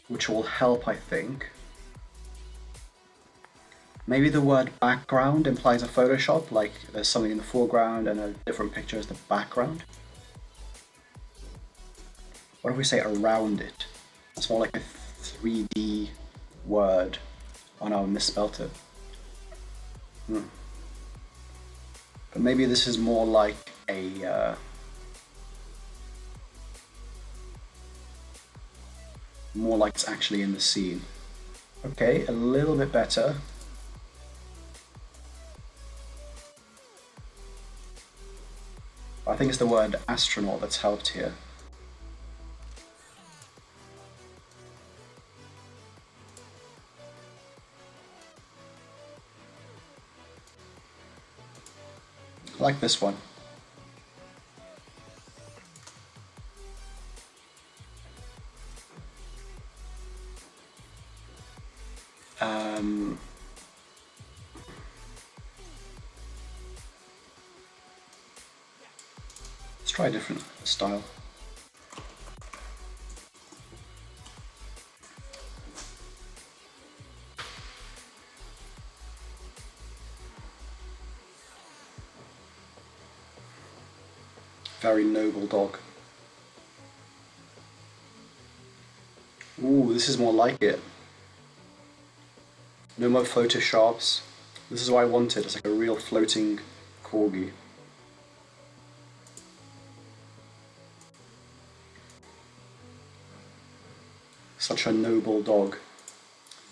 which will help, I think. Maybe the word background implies a Photoshop, like there's something in the foreground and a different picture as the background. What if we say around it? It's more like a 3D word. Oh no, I misspelt it. But maybe this is more like a more like it's actually in the scene. Okay, a little bit better. I think it's the word astronaut that's helped here. I like this one. Let's try a different style. Very noble dog. Ooh, this is more like it. No more photoshops. This is what I wanted. It's like a real floating corgi. Such a noble dog.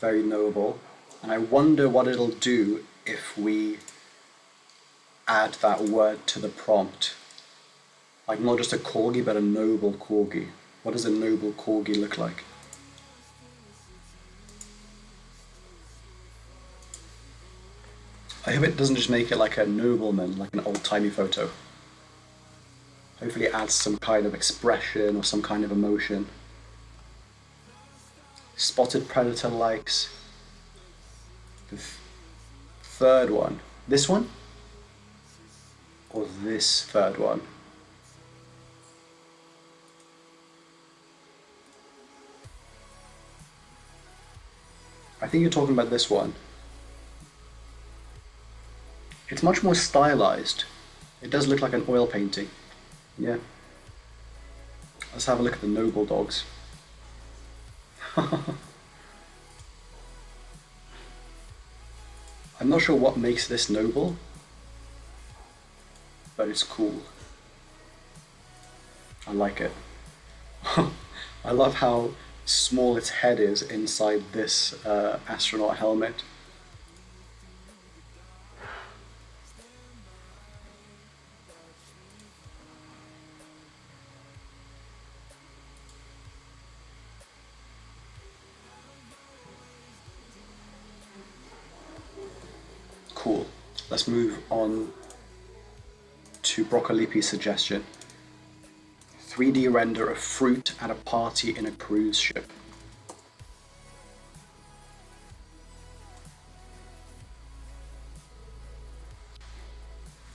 Very noble. And I wonder what it'll do if we add that word to the prompt. Like not just a corgi, but a noble corgi. What does a noble corgi look like? I hope it doesn't just make it like a nobleman, like an old-timey photo. Hopefully it adds some kind of expression or some kind of emotion. Spotted predator likes. The third one. This one? Or this third one? I think you're talking about this one. It's much more stylized. It does look like an oil painting. Yeah. Let's have a look at the noble dogs. I'm not sure what makes this noble, but it's cool. I like it. I love how small its head is inside this astronaut helmet. Cool. Let's move on to Broccolipi's suggestion. 3D render of fruit at a party in a cruise ship.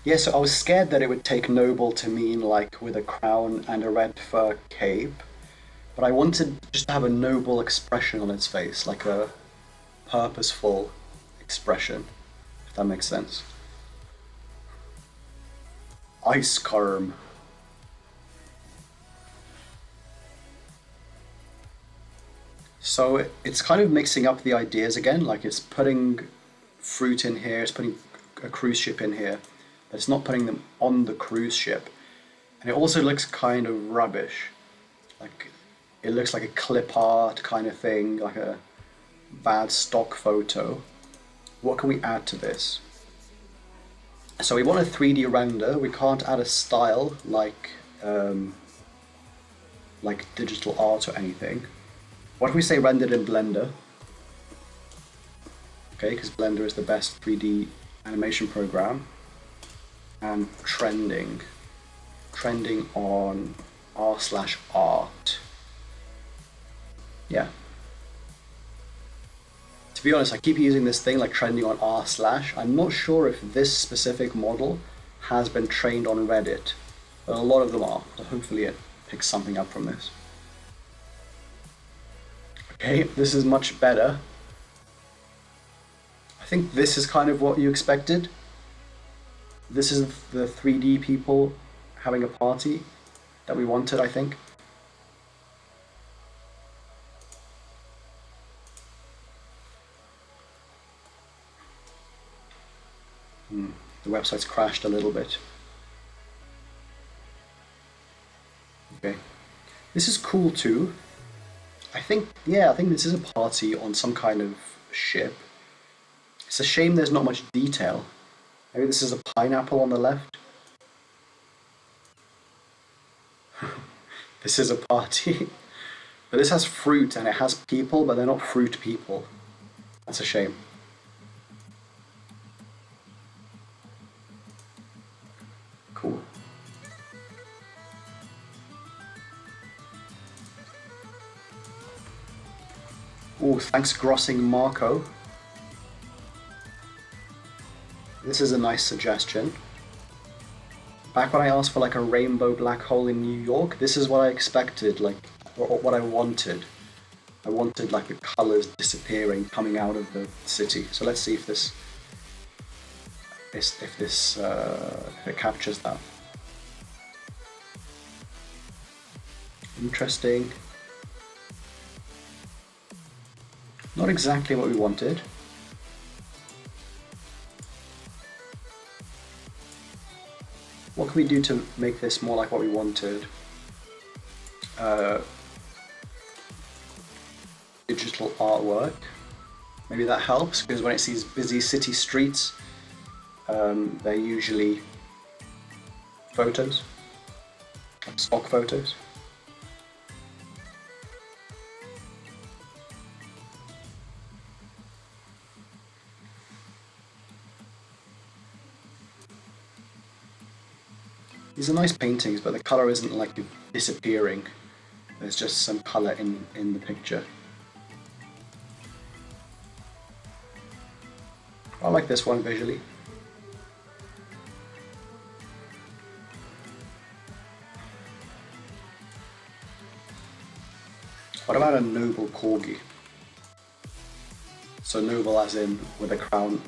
Yeah, so I was scared that it would take noble to mean like with a crown and a red fur cape, but I wanted just to have a noble expression on its face, like a purposeful expression, if that makes sense. Ice carm. So it's kind of mixing up the ideas again, like it's putting fruit in here, it's putting a cruise ship in here, but it's not putting them on the cruise ship. And it also looks kind of rubbish. Like it looks like a clip art kind of thing, like a bad stock photo. What can we add to this? So we want a 3D render. We can't add a style like digital art or anything. What if we say rendered in Blender? Okay, because Blender is the best 3D animation program. And trending on r/art. Yeah. To be honest, I keep using this thing like trending on r/. I'm not sure if this specific model has been trained on Reddit, but a lot of them are, so hopefully it picks something up from this. Okay, this is much better. I think this is kind of what you expected. This is the 3D people having a party that we wanted, I think. The website's crashed a little bit. Okay. This is cool too. I think this is a party on some kind of ship. It's a shame there's not much detail. Maybe this is a pineapple on the left. This is a party. But this has fruit and it has people, but they're not fruit people. That's a shame. Cool. Oh, thanks Grossing Marco. This is a nice suggestion. Back when I asked for like a rainbow black hole in New York, this is what I expected, like what I wanted. I wanted like the colors disappearing, coming out of the city. So let's see if it captures that. Interesting. Not exactly what we wanted. What can we do to make this more like what we wanted? Digital artwork. Maybe that helps, because when it sees busy city streets, they're usually photos, like stock photos. These are nice paintings, but the color isn't like disappearing. There's just some color in the picture. I like this one visually. What about a noble corgi? So noble as in with a crown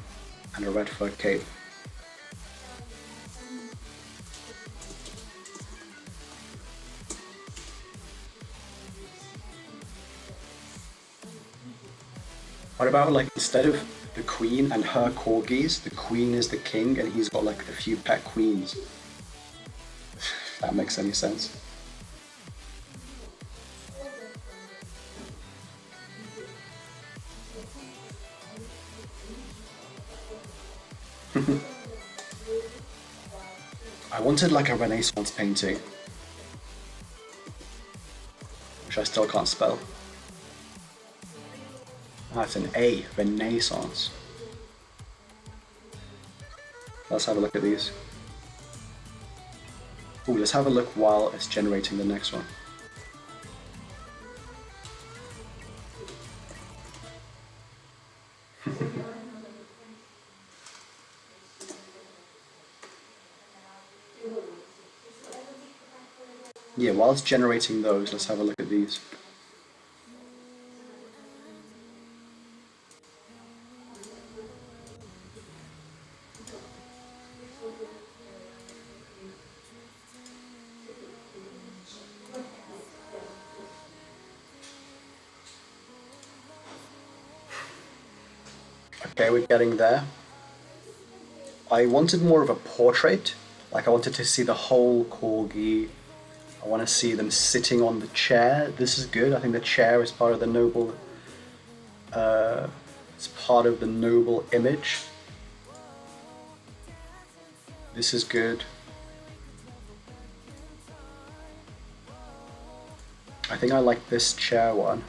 and a red fur cape. What about like instead of the queen and her corgis, the queen is the king and he's got like a few pet queens? If that makes any sense. I wanted like a Renaissance painting, which I still can't spell. Ah, it's an A, Renaissance. Let's have a look at these. Ooh, let's have a look while it's generating the next one. Yeah, while it's generating those, let's have a look at these. Okay, we're getting there. I wanted more of a portrait. Like I wanted to see the whole corgi. I want to see them sitting on the chair. This is good. I think the chair is part of the noble. It's part of the noble image. This is good. I think I like this chair one.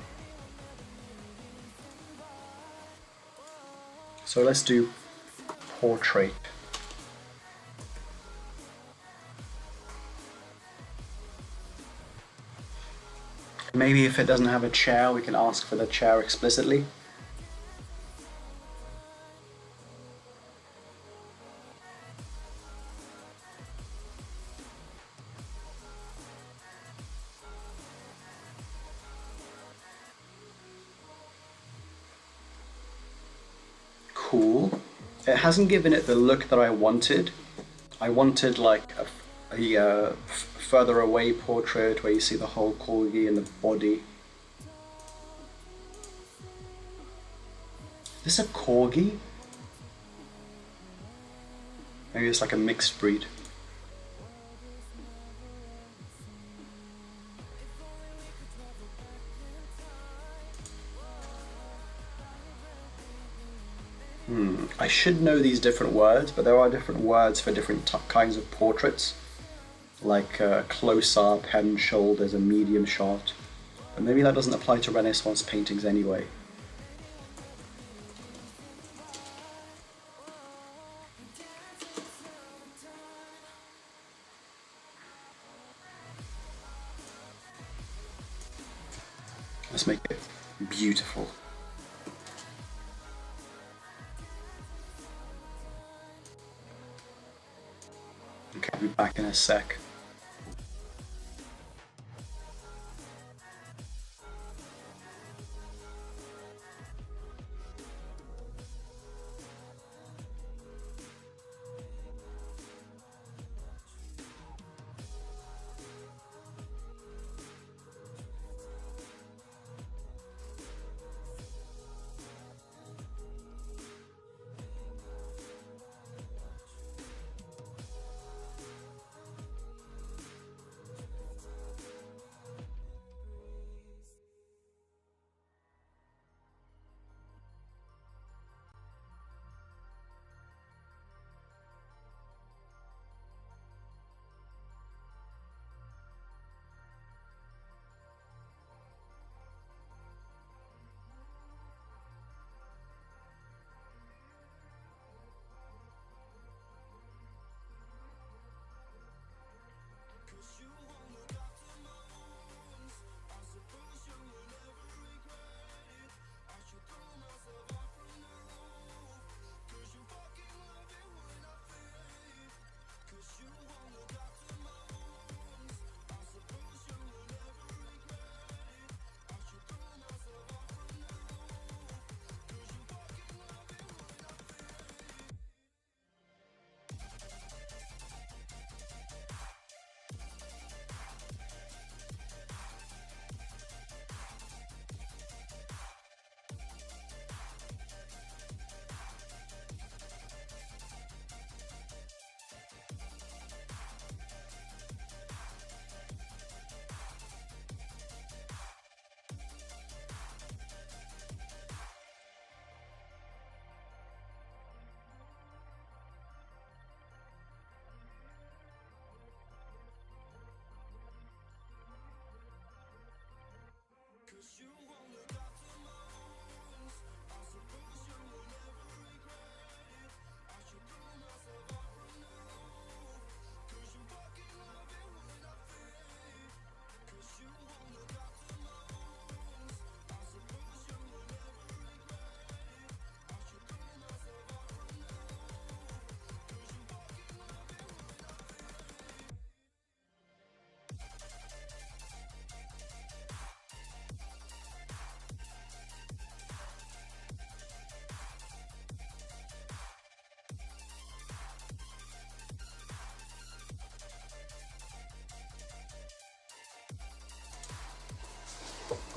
So let's do portrait. Maybe if it doesn't have a chair, we can ask for the chair explicitly. Cool. It hasn't given it the look that I wanted. I wanted like a further away portrait where you see the whole corgi and the body. Is this a corgi? Maybe it's like a mixed breed. I should know these different words, but there are different words for different kinds of portraits, like close-up, head and shoulders, a medium shot. But maybe that doesn't apply to Renaissance paintings anyway. Let's make it beautiful. Okay, I'll be back in a sec.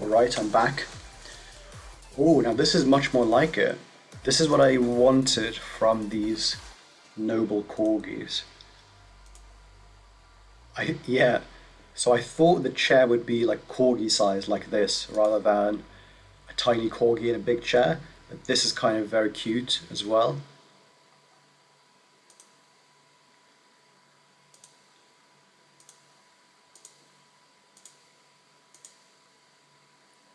Alright, I'm back. Oh, now this is much more like it. This is what I wanted from these noble corgis. Yeah, so I thought the chair would be like corgi size like this, rather than a tiny corgi in a big chair. But this is kind of very cute as well.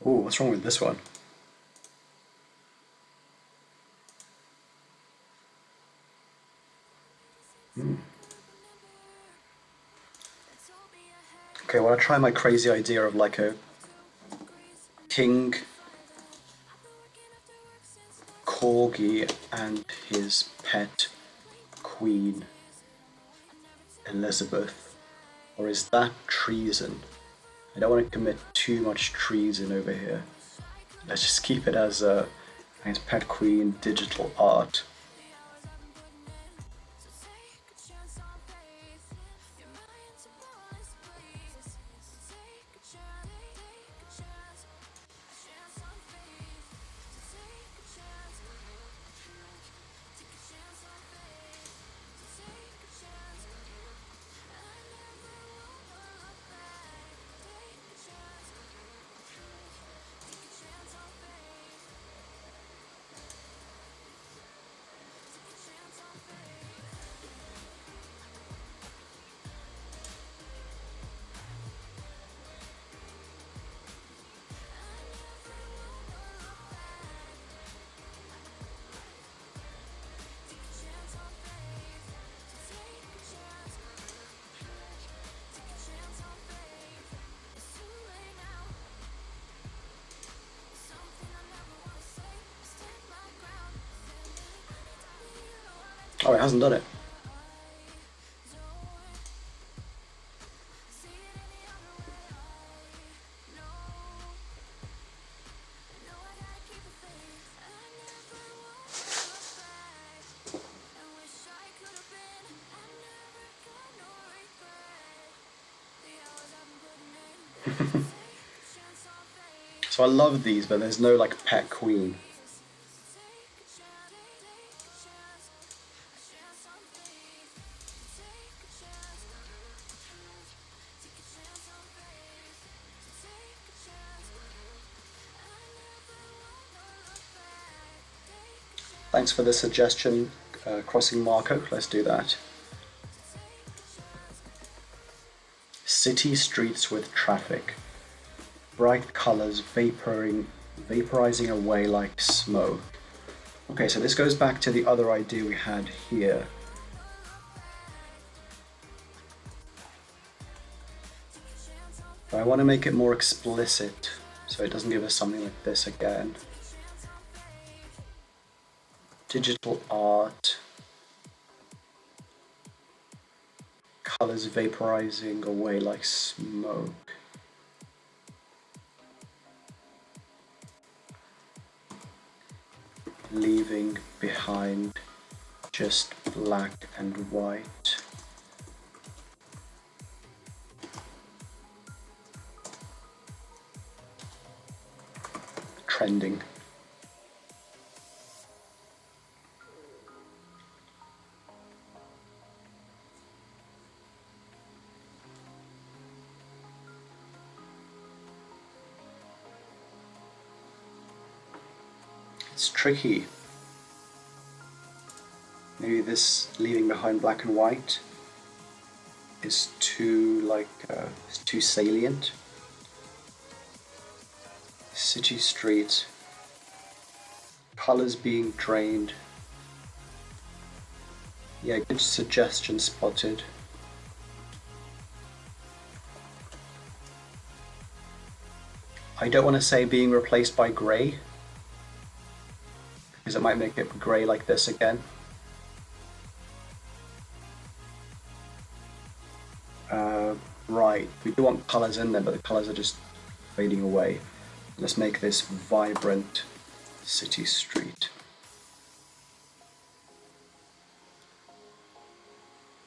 Oh, what's wrong with this one? Okay, well, I'll try my crazy idea of like a king corgi and his pet queen Elizabeth. Or is that treason? I don't want to commit too much treason over here. Let's just keep it as his pet queen digital art. Oh, it hasn't done it. So I love these, but there's no like pet queen. Thanks for the suggestion, crossing Marco. Let's do that. City streets with traffic. Bright colors vaporizing away like smoke. Okay, so this goes back to the other idea we had here. But I want to make it more explicit, so it doesn't give us something like this again. Digital art. Colors vaporizing away like smoke. Leaving behind just black and white. Trending. It's tricky. Maybe this leaving behind black and white is too it's too salient. City streets, colors being drained. Yeah, good suggestion spotted. I don't want to say being replaced by grey, because it might make it grey like this again. Right, we do want colors in there, but the colors are just fading away. Let's make this vibrant city street.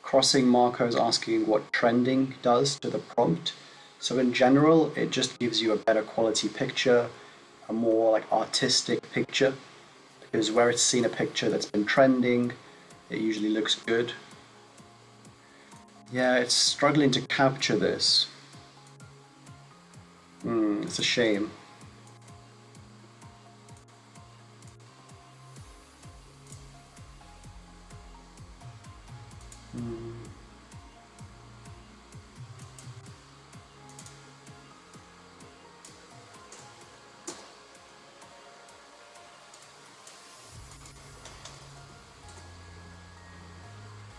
Crossing Marco's asking what trending does to the prompt. So in general, it just gives you a better quality picture, a more like artistic picture, because where it's seen a picture that's been trending, it usually looks good. Yeah, it's struggling to capture this. It's a shame.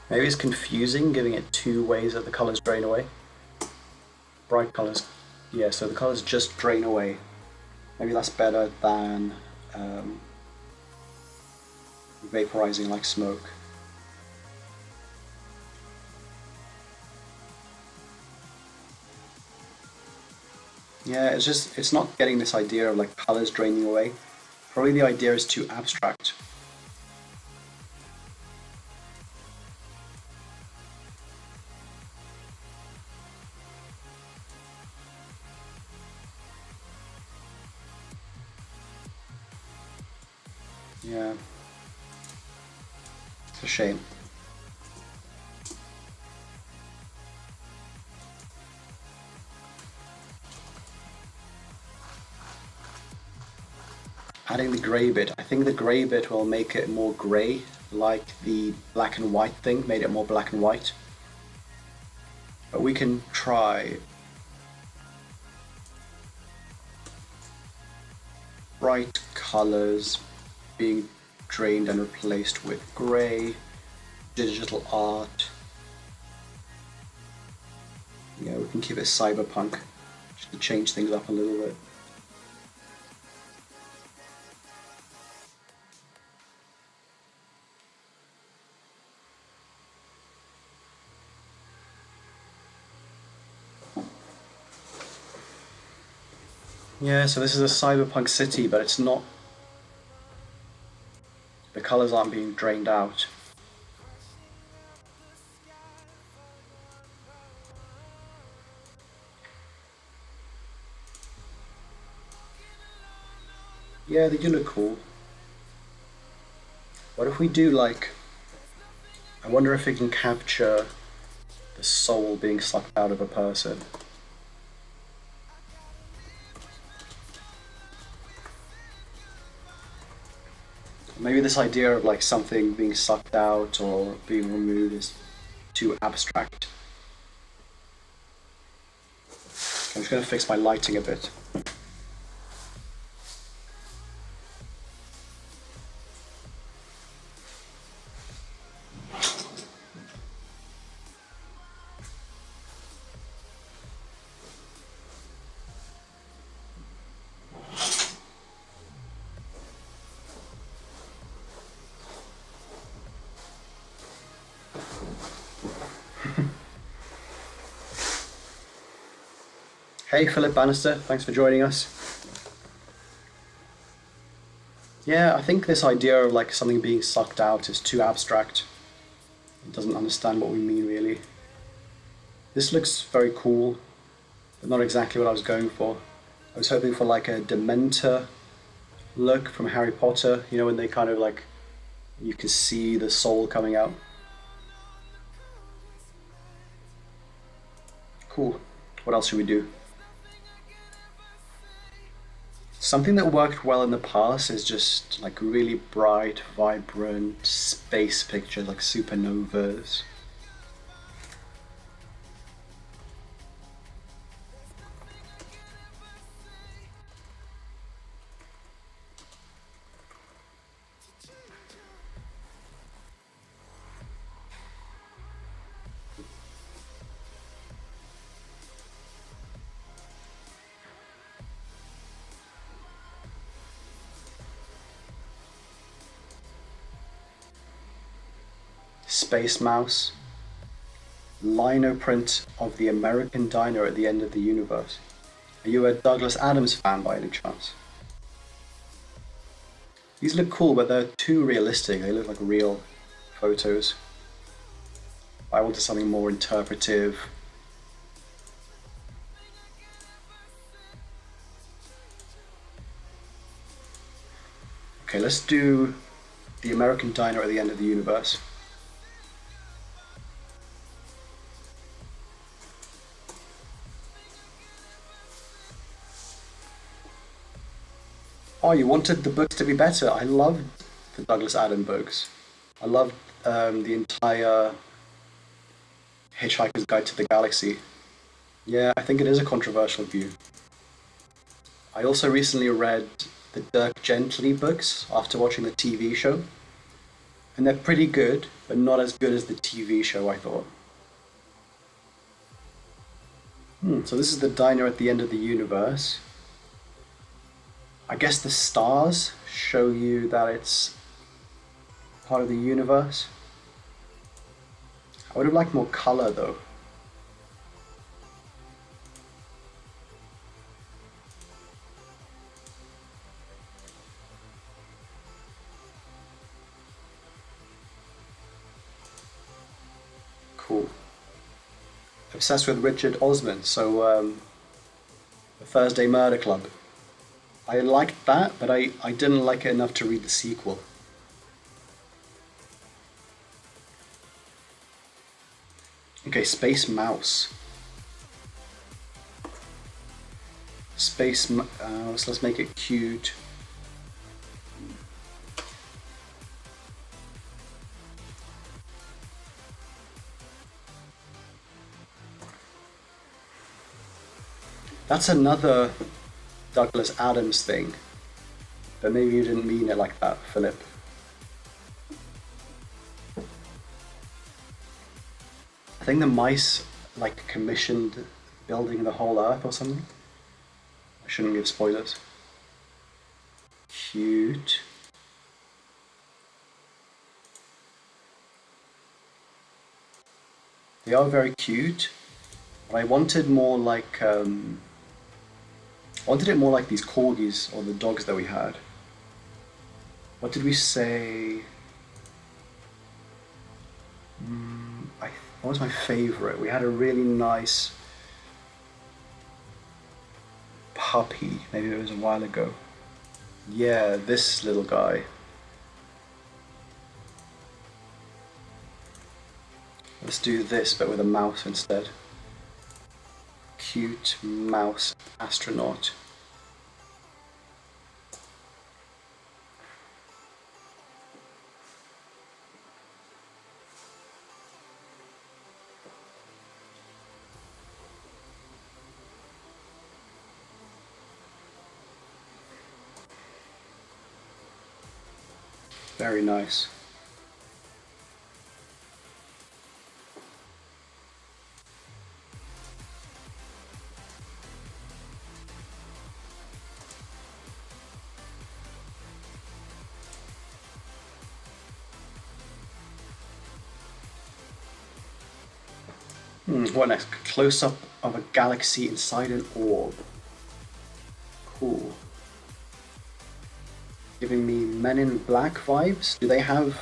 Maybe it's confusing giving it two ways that the colors drain away. Bright colors, yeah, so the colors just drain away. Maybe that's better than vaporizing like smoke. Yeah, it's not getting this idea of like colors draining away. Probably the idea is too abstract. Yeah, it's a shame. Adding the grey bit, I think the grey bit will make it more grey, like the black and white thing made it more black and white. But we can try bright colors being drained and replaced with grey, digital art. Yeah, we can keep it cyberpunk, just to change things up a little bit. Yeah, so this is a cyberpunk city, but it's not. The colors aren't being drained out. Yeah, they do look cool. What if we do like, I wonder if we can capture the soul being sucked out of a person. Maybe this idea of like something being sucked out or being removed is too abstract. I'm just going to fix my lighting a bit. Hey Philip Bannister, thanks for joining us. Yeah, I think this idea of like something being sucked out is too abstract. It doesn't understand what we mean really. This looks very cool, but not exactly what I was going for. I was hoping for like a Dementor look from Harry Potter, you know, when they kind of like, you can see the soul coming out. Cool. What else should we do? Something that worked well in the past is just like really bright, vibrant space pictures like supernovas. Space Mouse. Lino print of the American diner at the end of the universe. Are you a Douglas Adams fan by any chance? These look cool, but they're too realistic. They look like real photos. I wanted something more interpretive. Okay, let's do the American Diner at the End of the Universe. Oh, you wanted the books to be better. I loved the Douglas Adams books. I loved the entire Hitchhiker's Guide to the Galaxy. Yeah, I think it is a controversial view. I also recently read the Dirk Gently books after watching the TV show. And they're pretty good, but not as good as the TV show, I thought. So this is the diner at the end of the universe. I guess the stars show you that it's part of the universe. I would have liked more color though. Cool. Obsessed with Richard Osman, so the Thursday Murder Club. I liked that, but I didn't like it enough to read the sequel. Okay, Space Mouse. Let's make it cute. That's another Douglas Adams thing, but maybe you didn't mean it like that, Philip. I think the mice like commissioned building the whole Earth or something. I shouldn't give spoilers. Cute. They are very cute, but I wanted more like I wanted it more like these corgis or the dogs that we had. What did we say? What was my favorite? We had a really nice puppy. Maybe it was a while ago. Yeah, this little guy. Let's do this, but with a mouse instead. Cute mouse astronaut. Very nice. What next? Close-up of a galaxy inside an orb. Cool. Giving me Men in Black vibes. Do they have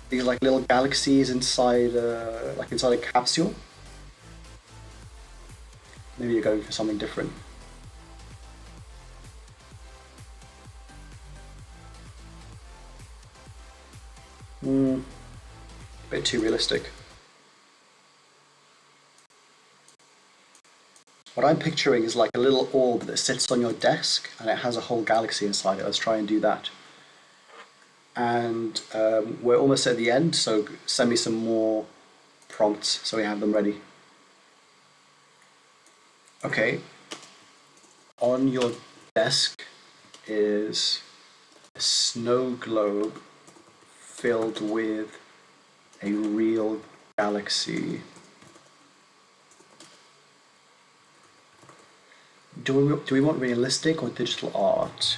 these like little galaxies inside, like inside a capsule? Maybe you're going for something different. A bit too realistic. What I'm picturing is like a little orb that sits on your desk and it has a whole galaxy inside it. Let's try and do that. And we're almost at the end, so send me some more prompts so we have them ready. Okay, on your desk is a snow globe filled with a real galaxy. Do we want realistic or digital art?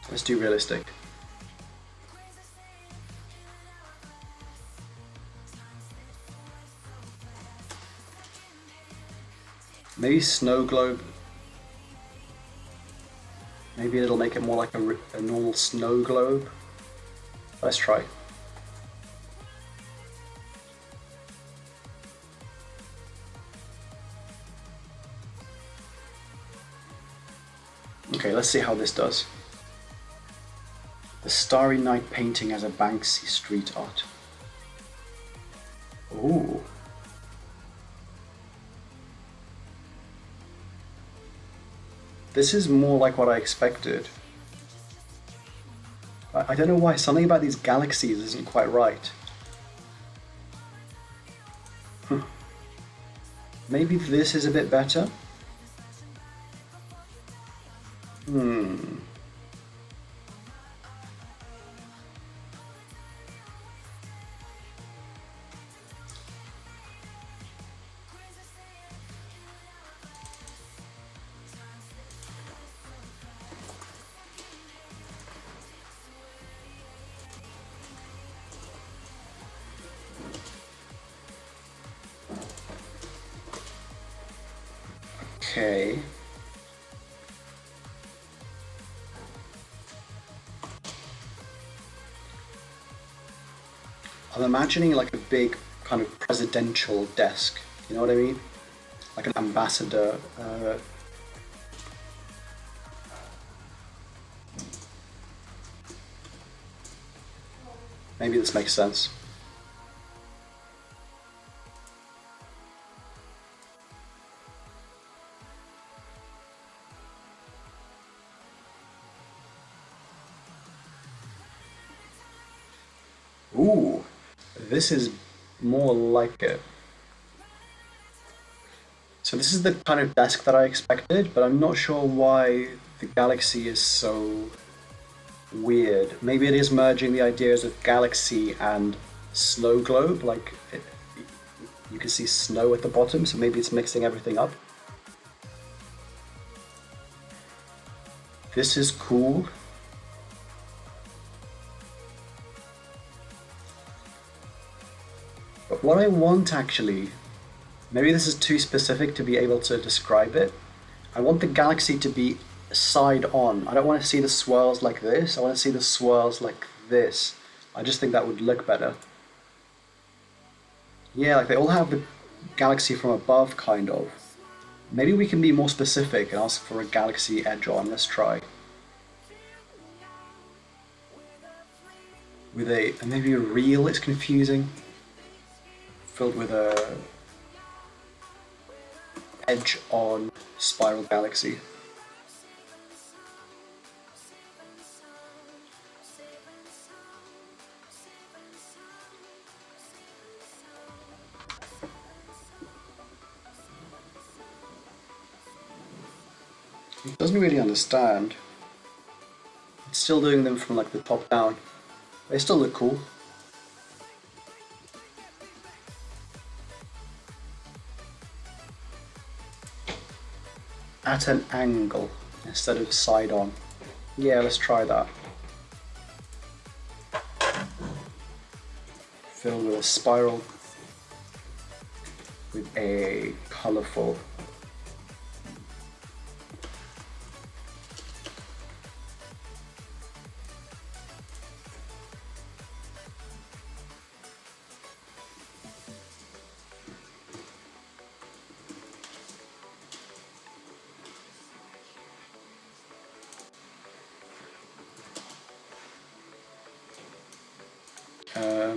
Let's do realistic. Maybe snow globe. Maybe it'll make it more like a normal snow globe. Let's try. Okay, let's see how this does. The Starry Night painting as a Banksy street art. Ooh. This is more like what I expected. I don't know why, something about these galaxies isn't quite right. Maybe this is a bit better? Okay. I'm imagining like a big kind of presidential desk. You know what I mean? Like an ambassador. Maybe this makes sense. Ooh, this is more like it. So this is the kind of desk that I expected, but I'm not sure why the galaxy is so weird. Maybe it is merging the ideas of galaxy and snow globe, like you can see snow at the bottom, so maybe it's mixing everything up. This is cool. But what I want actually, maybe this is too specific to be able to describe it. I want the galaxy to be side on. I don't want to see the swirls like this. I want to see the swirls like this. I just think that would look better. Yeah, like they all have the galaxy from above, kind of. Maybe we can be more specific and ask for a galaxy edge on. Let's try. With and maybe a reel is confusing. Filled with a edge on spiral galaxy. It doesn't really understand. It's still doing them from like the top down. They still look cool. At an angle instead of side on. Yeah, let's try that. Filled with a spiral with a colorful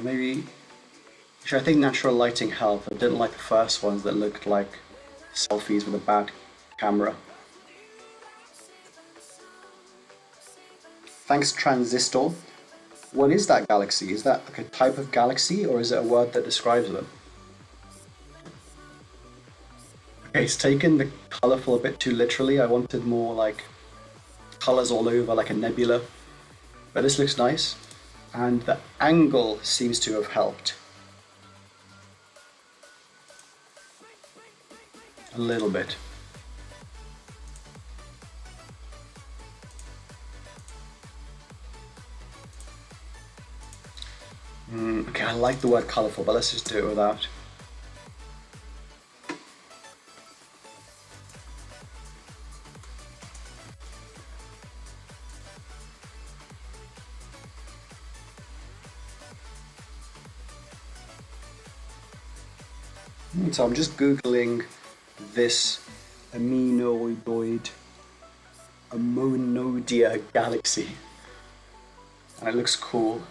maybe, actually I think natural lighting helped. I didn't like the first ones that looked like selfies with a bad camera. Thanks Transistor. What is that galaxy? Is that like a type of galaxy or is it a word that describes them? Okay, it's taken the colourful a bit too literally. I wanted more like colours all over like a nebula. But this looks nice. And the angle seems to have helped. A little bit. Okay, I like the word colourful, but let's just do it without. So I'm just googling this ammonodia galaxy. and it looks cool.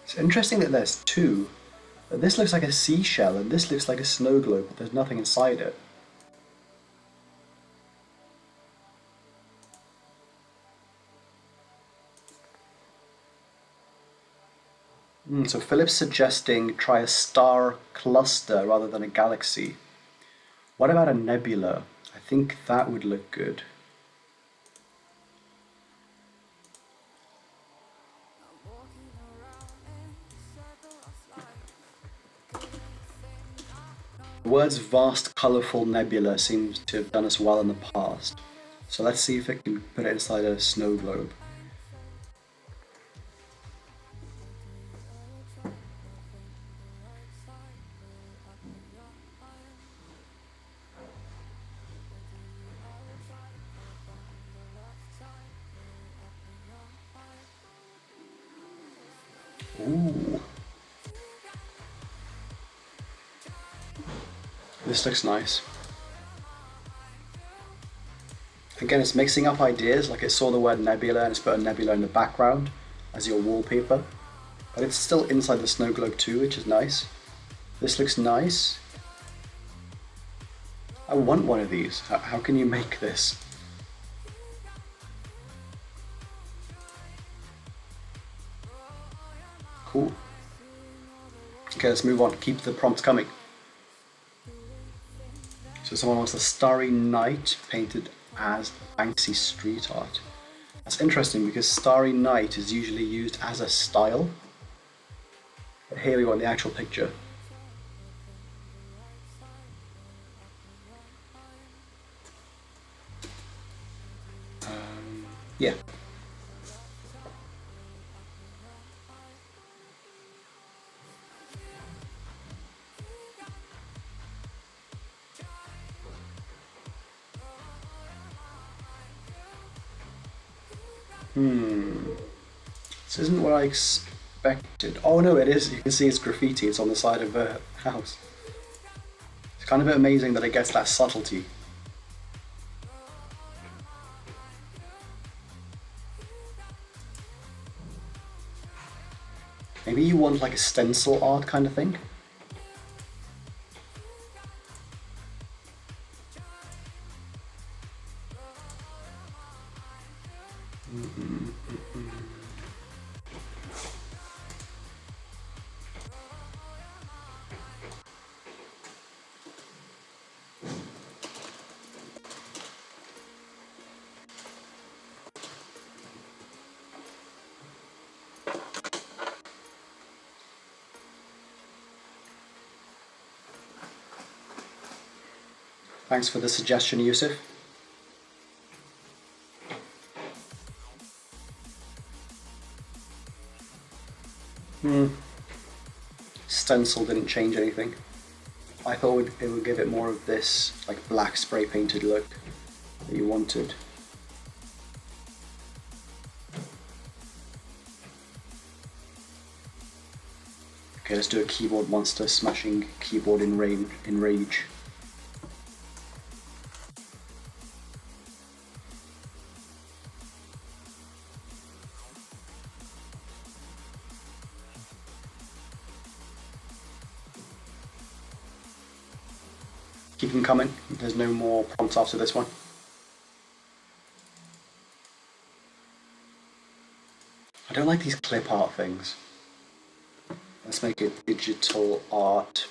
It's interesting that there's two. This looks like a seashell and this looks like a snow globe, but there's nothing inside it. So Philip's suggesting try a star cluster rather than a galaxy. What about a nebula? I think that would look good. The words vast, colourful nebula seems to have done us well in the past. So let's see if it can put it inside a snow globe. Ooh. This looks nice. Again, it's mixing up ideas, like it saw the word nebula and it's put a nebula in the background as your wallpaper. But it's still inside the snow globe too, which is nice. This looks nice. I want one of these. How can you make this? Cool. Okay, let's move on. Keep the prompts coming. So someone wants a starry night painted as Banksy street art. That's interesting because starry night is usually used as a style. But here we go in the actual picture. Yeah. This isn't what I expected. Oh no, it is. You can see it's graffiti. It's on the side of a house. It's kind of a bit amazing that it gets that subtlety. Maybe you want like a stencil art kind of thing? Thanks for the suggestion, Yusuf. Stencil didn't change anything. I thought it would give it more of this like black spray painted look that you wanted. Okay, let's do a keyboard monster smashing keyboard in rage. Keep them coming. There's no more prompts after this one. I don't like these clip art things. Let's make it digital art.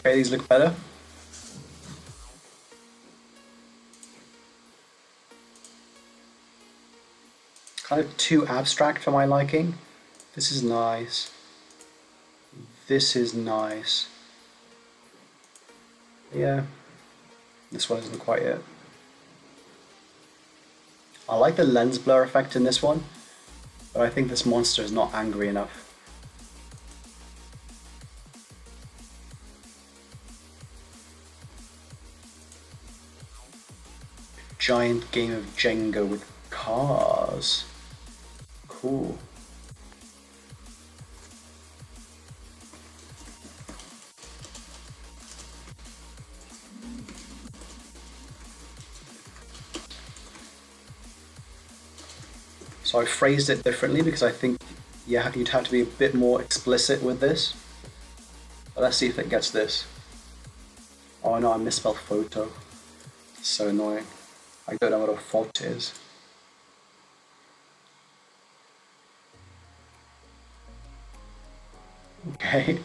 Okay, these look better. Kind of too abstract for my liking. This is nice. This is nice. Yeah, this one isn't quite it. I like the lens blur effect in this one. But I think this monster is not angry enough. Giant game of Jenga with cars. Cool. So I phrased it differently because I think you'd have to be a bit more explicit with this. But let's see if it gets this. Oh no, I misspelled photo. So annoying. I don't know what a font is. Okay.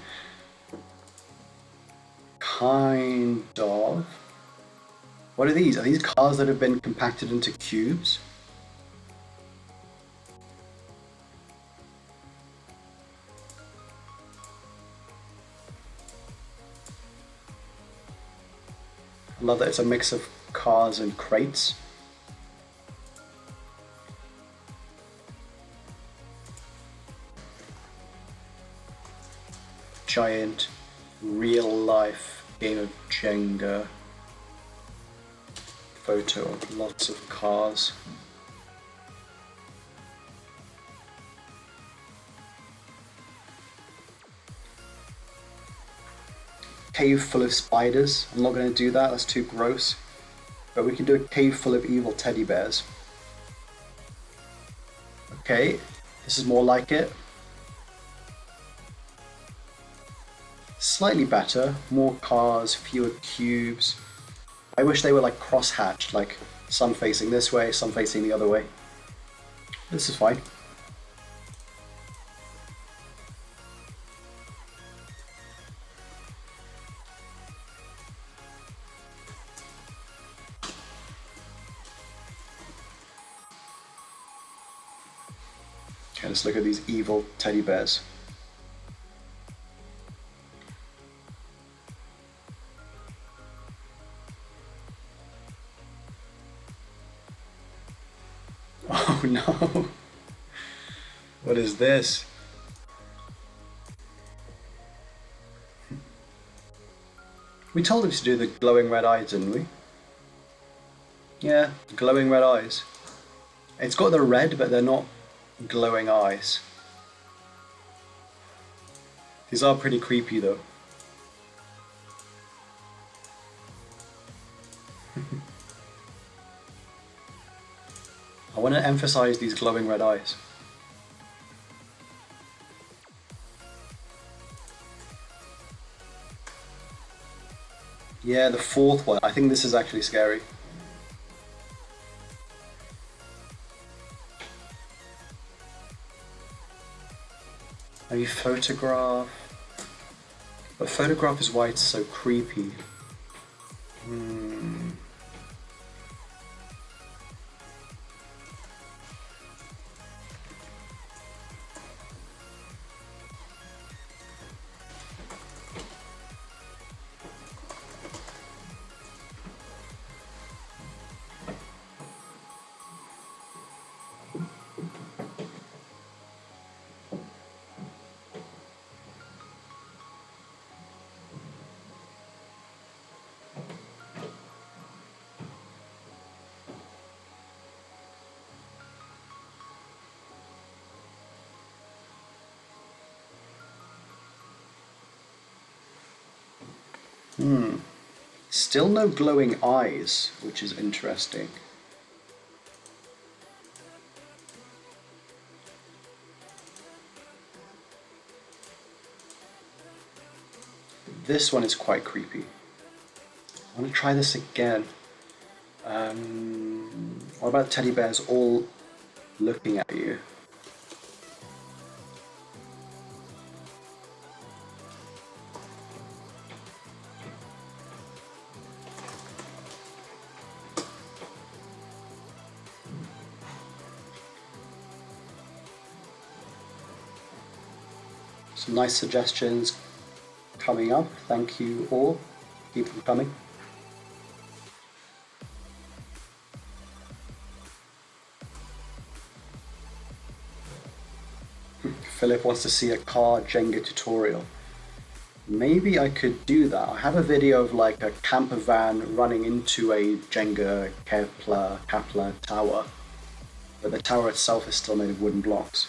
Kind of. What are these? Are these cars that have been compacted into cubes? I love that it's a mix of cars and crates. Giant real life game of Jenga. Photo of lots of cars. Cave full of spiders. I'm not going to do that, that's too gross. But we can do a cave full of evil teddy bears. Okay, this is more like it. Slightly better, more cars, fewer cubes. I wish they were like cross-hatched, like some facing this way, some facing the other way. This is fine. Okay, let's look at these evil teddy bears. Oh no! What is this? We told him to do the glowing red eyes, didn't we? Yeah, glowing red eyes. It's got the red, but they're not glowing eyes. These are pretty creepy though. I want to emphasize these glowing red eyes. Yeah, the fourth one. I think this is actually scary. Maybe photograph. But photograph is why it's so creepy. Still no glowing eyes, which is interesting. This one is quite creepy. I want to try this again. What about teddy bears all looking at you? Some nice suggestions coming up. Thank you all. Keep them coming. Philip wants to see a car Jenga tutorial. Maybe I could do that. I have a video of like a camper van running into a Jenga Kepler tower, but the tower itself is still made of wooden blocks.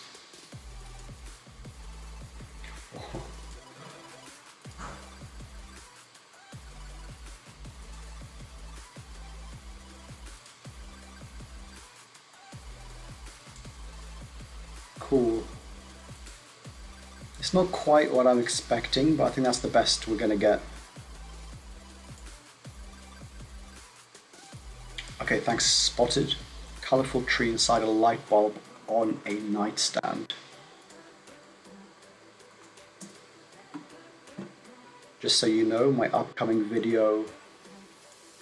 Cool. It's not quite what I'm expecting, but I think that's the best we're gonna get. Okay, thanks, Spotted. Colourful tree inside a light bulb on a nightstand. Just so you know, my upcoming video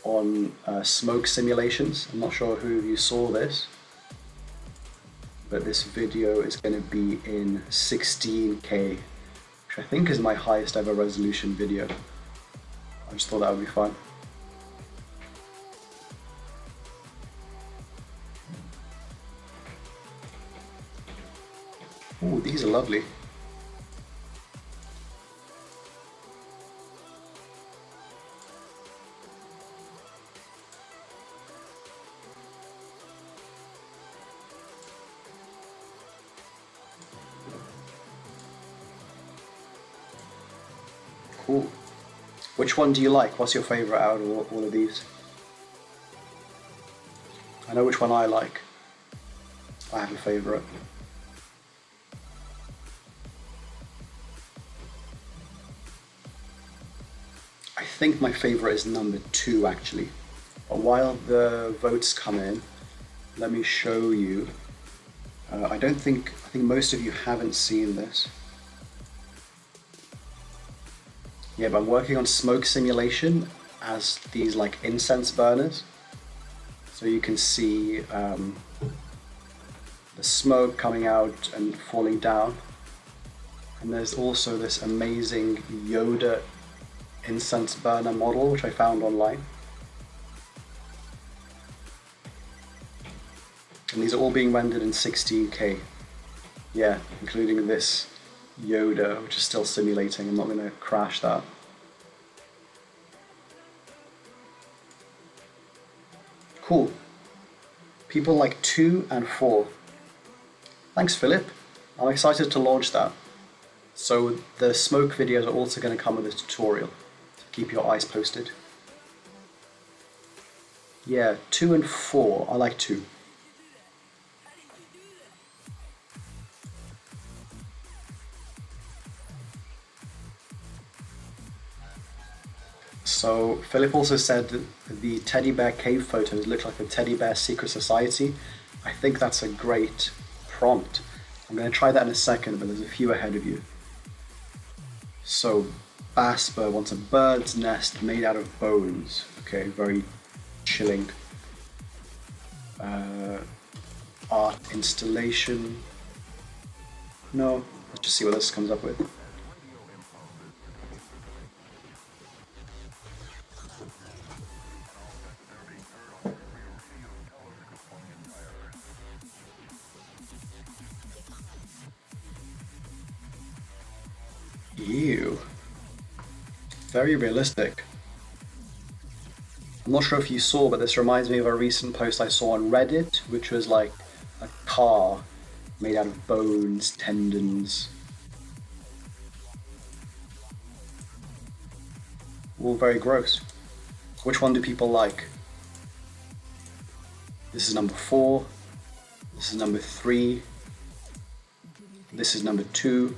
on smoke simulations, I'm not sure who of you saw this, but this video is going to be in 16K, which I think is my highest ever resolution video. I just thought that would be fun. Oh, these are lovely. Cool. Which one do you like? What's your favorite out of all of these? I know which one I like. I have a favorite. I think my favorite is number 2 actually. But while the votes come in, let me show you. I think most of you haven't seen this. Yeah, but I'm working on smoke simulation as these like incense burners. So you can see the smoke coming out and falling down. And there's also this amazing Yoda incense burner model, which I found online. And these are all being rendered in 16K. Yeah, including this Yoda, which is still simulating. I'm not going to crash that. Cool. People like 2 and 4. Thanks, Philip. I'm excited to launch that. So the smoke videos are also going to come with a tutorial. So keep your eyes posted. Yeah, 2 and 4. I like 2. So Philip also said that the teddy bear cave photos look like the teddy bear secret society. I think that's a great prompt. I'm going to try that in a second, but there's a few ahead of you. So Basper wants a bird's nest made out of bones. Okay, very chilling. Art installation. No, let's just see what this comes up with. Ew. Very realistic. I'm not sure if you saw, but this reminds me of a recent post I saw on Reddit, which was like a car made out of bones, tendons. All very gross. Which one do people like? This is number 4. This is number 3. This is number 2.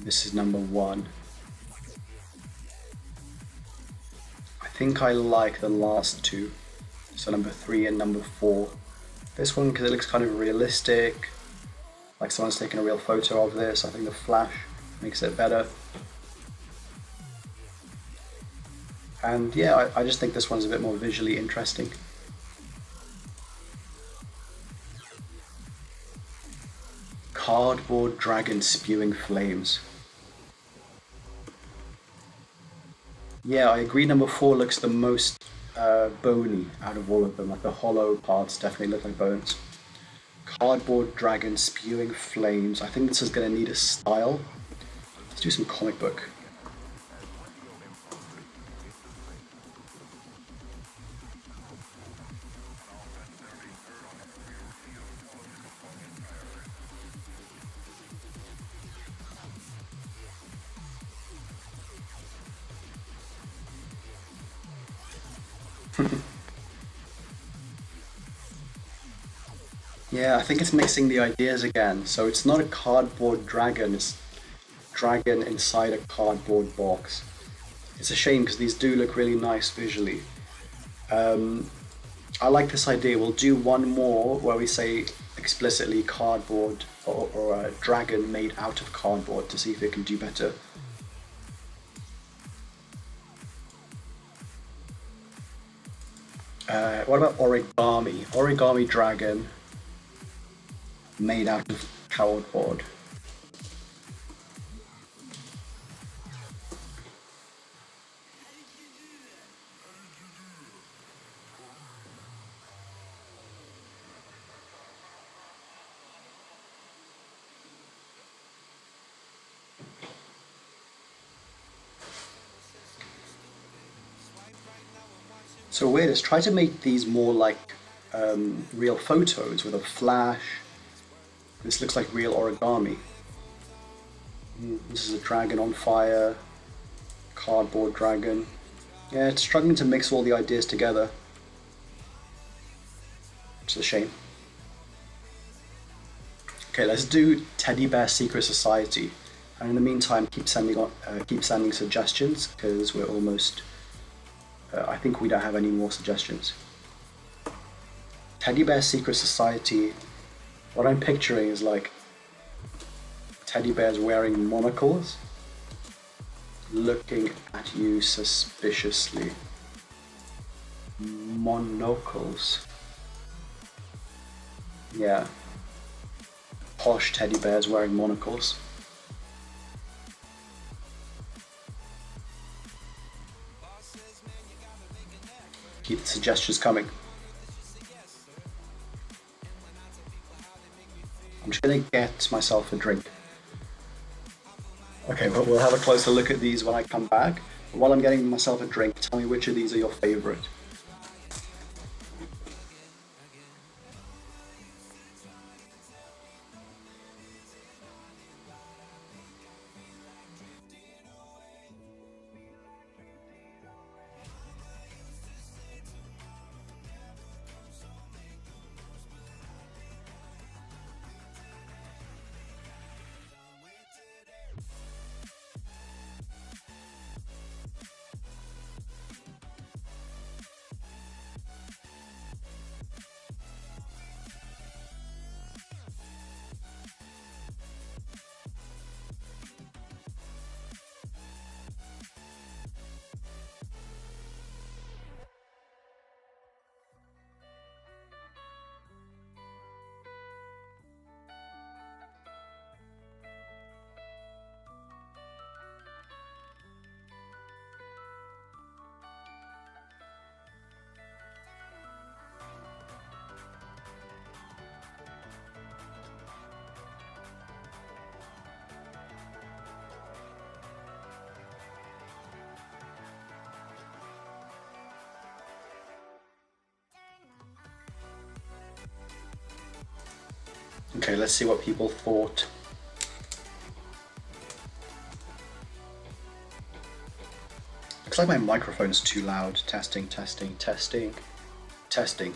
This is number 1. I think I like the last 2. So number 3 and number 4. This one because it looks kind of realistic, like someone's taken a real photo of this. I think the flash makes it better. And yeah, I just think this one's a bit more visually interesting. Cardboard dragon spewing flames. Yeah, I agree. Number 4 looks the most bony out of all of them. Like the hollow parts definitely look like bones. Cardboard dragon spewing flames. I think this is going to need a style. Let's do some comic book. Yeah, I think it's mixing the ideas again. So it's not a cardboard dragon, it's dragon inside a cardboard box. It's a shame because these do look really nice visually. I like this idea. We'll do one more where we say explicitly cardboard or a dragon made out of cardboard to see if it can do better. What about origami? Origami dragon made out of cardboard. So weird is try to make these more like real photos with a flash. This looks like real origami. This is a dragon on fire, cardboard dragon. Yeah, it's struggling to mix all the ideas together. It's a shame. Okay, let's do Teddy Bear Secret Society. And in the meantime, keep sending suggestions because we're almost. I think we don't have any more suggestions. Teddy Bear Secret Society. What I'm picturing is like teddy bears wearing monocles, looking at you suspiciously. Monocles. Yeah. Posh teddy bears wearing monocles. Keep the suggestions coming. I'm just gonna get myself a drink. Okay, but we'll have a closer look at these when I come back. But while I'm getting myself a drink, tell me which of these are your favorite. Okay, let's see what people thought. Looks like my microphone's too loud. Testing, testing, testing, testing.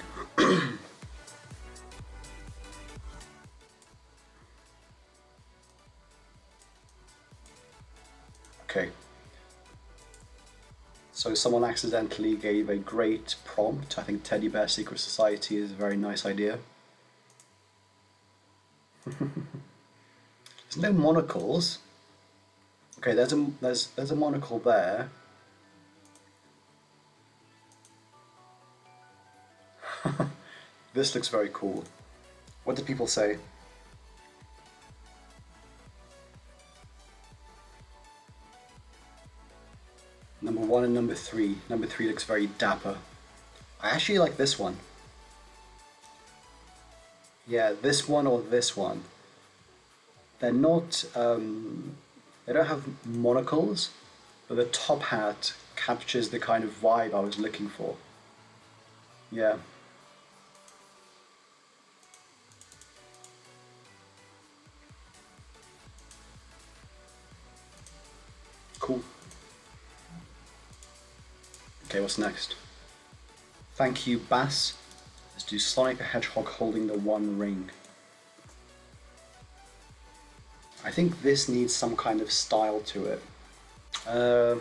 Okay. So someone accidentally gave a great prompt. I think Teddy Bear Secret Society is a very nice idea. There's no monocles. Okay, there's a monocle there. This looks very cool. What do people say? Number 1 and number 3. Number 3 looks very dapper. I actually like this one. Yeah, this one or this one. They're not, they don't have monocles, but the top hat captures the kind of vibe I was looking for. Yeah. Cool. Okay, what's next? Thank you, Bass. Let's do Sonic the Hedgehog holding the One Ring. I think this needs some kind of style to it. Uh,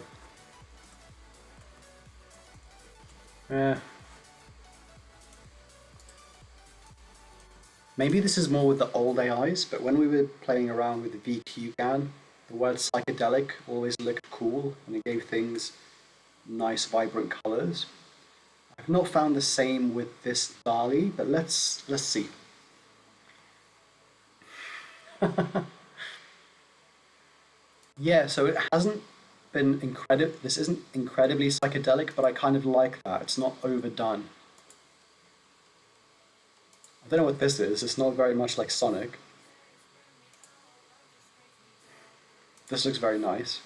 eh. Maybe this is more with the old AIs, but when we were playing around with the VQGAN, the word psychedelic always looked cool and it gave things nice, vibrant colors. I've not found the same with this Dall-e, but let's see. Yeah, so it hasn't been incredible. This isn't incredibly psychedelic, but I kind of like that. It's not overdone. I don't know what this is. It's not very much like Sonic. This looks very nice.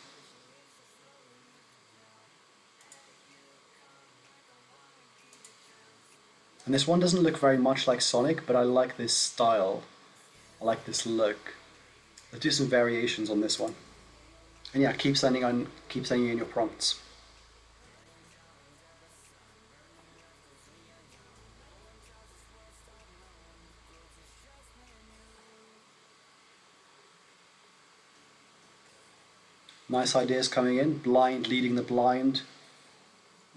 And this one doesn't look very much like Sonic, but I like this style. I like this look. Let's do some variations on this one. And yeah, keep sending in your prompts. Nice ideas coming in. Blind leading the blind.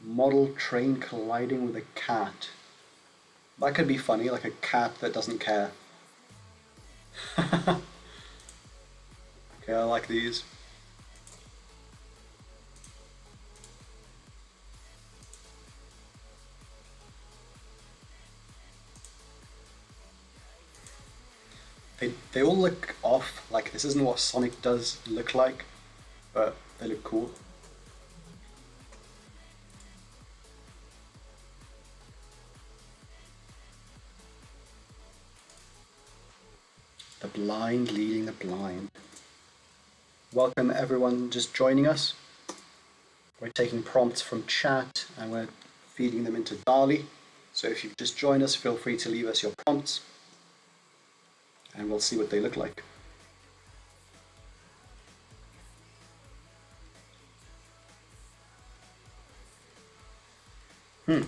Model train colliding with a cat. That could be funny, like a cat that doesn't care. Okay, I like these. They all look off, like this isn't what Sonic does look like, but they look cool. The blind leading the blind. Welcome everyone just joining us. We're taking prompts from chat and we're feeding them into Dall-e. So if you've just joined us, feel free to leave us your prompts and we'll see what they look like. Okay,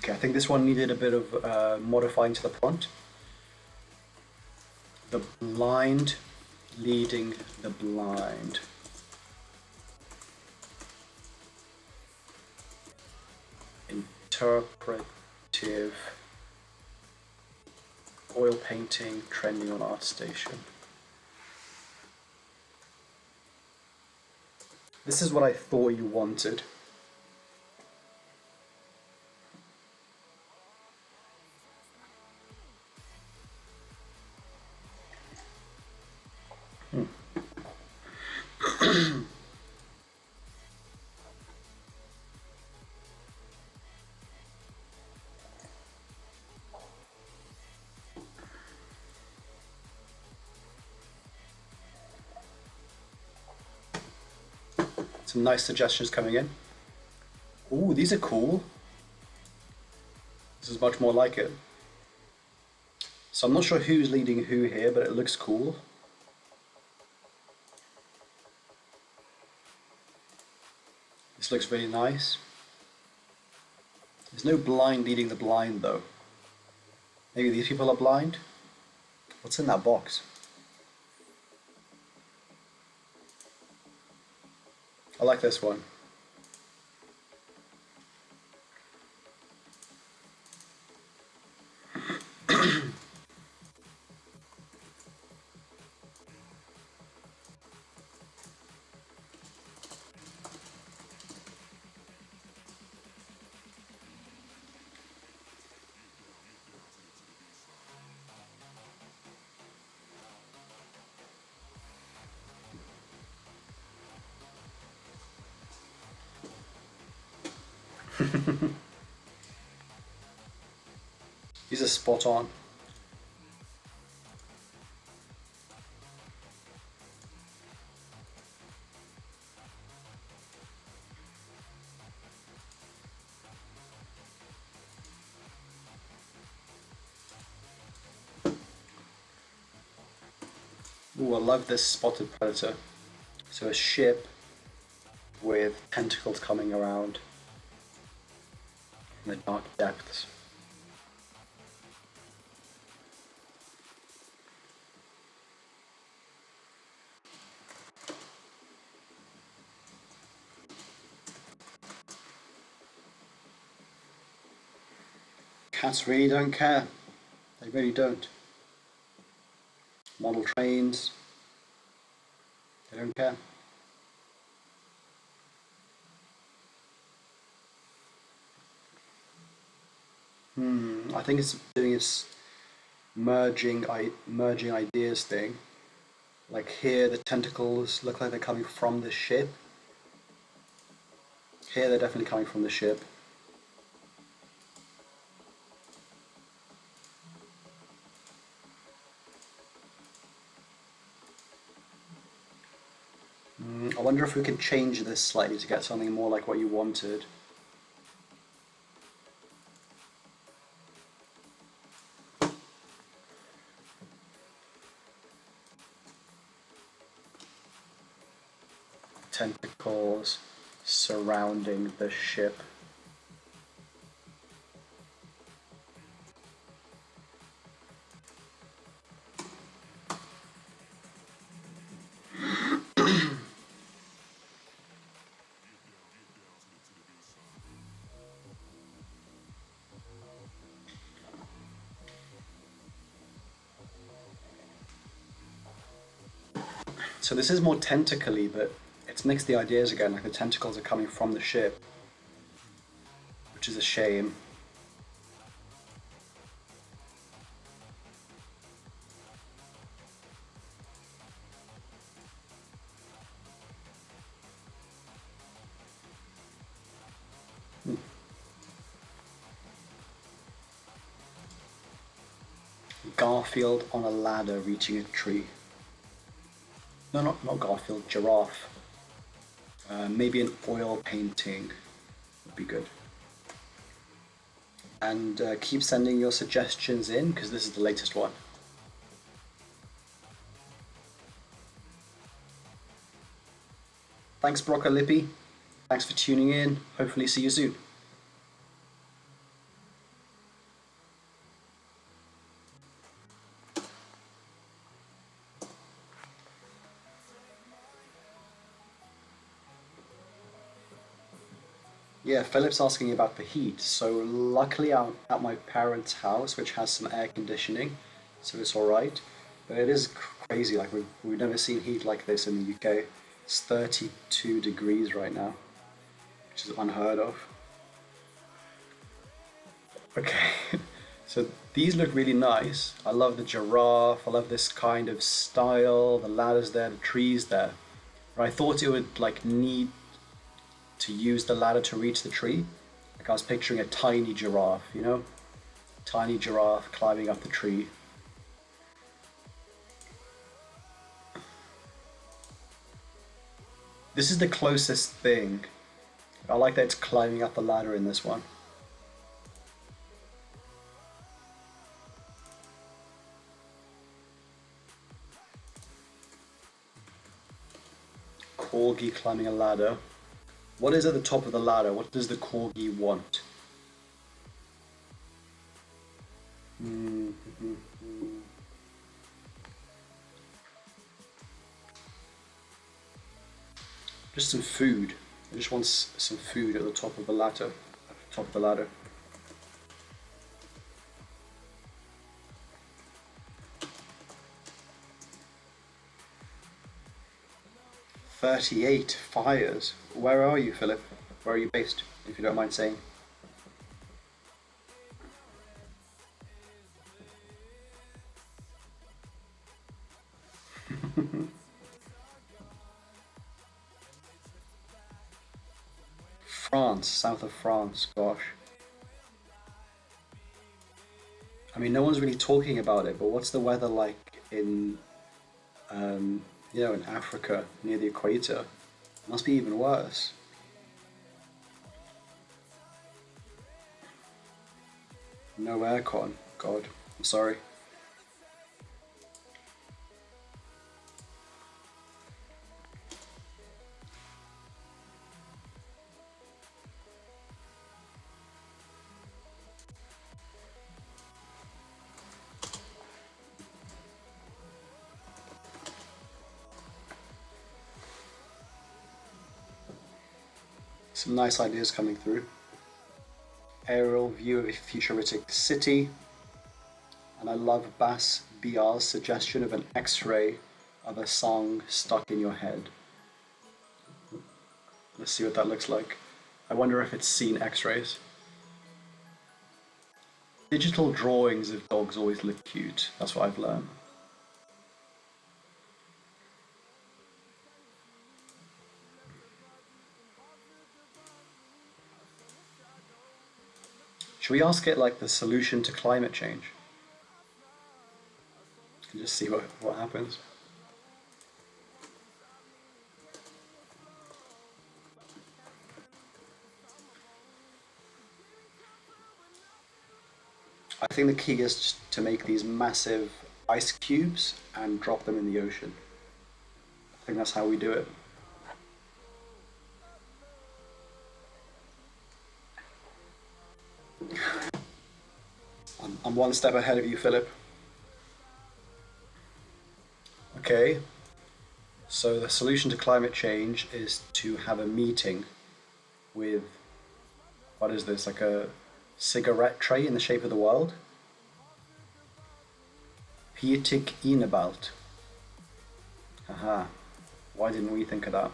I think this one needed a bit of modifying to the prompt. The blind leading the blind. Interpretive oil painting trending on ArtStation. This is what I thought you wanted. Some nice suggestions coming in. Ooh, these are cool. This is much more like it. So I'm not sure who's leading who here, but it looks cool. This looks really nice. There's no blind leading the blind though. Maybe these people are blind? What's in that box? I like this one. These are spot on. Ooh, I love this spotted predator. So a ship with tentacles coming around in the dark depths. Cats really don't care. They really don't. Model trains, they don't care. I think it's doing its merging ideas thing. Like here, the tentacles look like they're coming from the ship. Here, they're definitely coming from the ship. I wonder if we can change this slightly to get something more like what you wanted. Tentacles surrounding the ship. So this is more tentacly, but it's mixed the ideas again, like the tentacles are coming from the ship, which is a shame. Garfield on a ladder reaching a tree. No, not Garfield, giraffe. Maybe an oil painting would be good. And keep sending your suggestions in, because this is the latest one. Thanks, Broccolippy. Thanks for tuning in. Hopefully see you soon. Yeah, Philip's asking about the heat. So luckily I'm at my parents' house, which has some air conditioning, so it's alright. But it is crazy, like we've never seen heat like this in the UK. It's 32 degrees right now, which is unheard of. Okay, so these look really nice. I love the giraffe, I love this kind of style, the ladders there, the trees there. But I thought it would like need to use the ladder to reach the tree. Like I was picturing a tiny giraffe, you know? Tiny giraffe climbing up the tree. This is the closest thing. I like that it's climbing up the ladder in this one. Corgi climbing a ladder. What is at the top of the ladder? What does the corgi want? Just some food. I just want some food at the top of the ladder. Top of the ladder. "38 fires." Where are you, Philip? Where are you based, if you don't mind saying? France, south of France, gosh. I mean, no one's really talking about it, but what's the weather like in, in Africa near the equator? It must be even worse. No aircon. God, I'm sorry. Some nice ideas coming through. Aerial view of a futuristic city. And I love Bass BR's suggestion of an X-ray of a song stuck in your head. Let's see what that looks like. I wonder if it's seen X-rays. Digital drawings of dogs always look cute. That's what I've learned. Should we ask it like the solution to climate change? And just see what happens. I think the key is just to make these massive ice cubes and drop them in the ocean. I think that's how we do it. I'm one step ahead of you, Philip. Okay, so the solution to climate change is to have a meeting with, what is this, like a cigarette tray in the shape of the world? Pietik Inebalt. Haha, why didn't we think of that?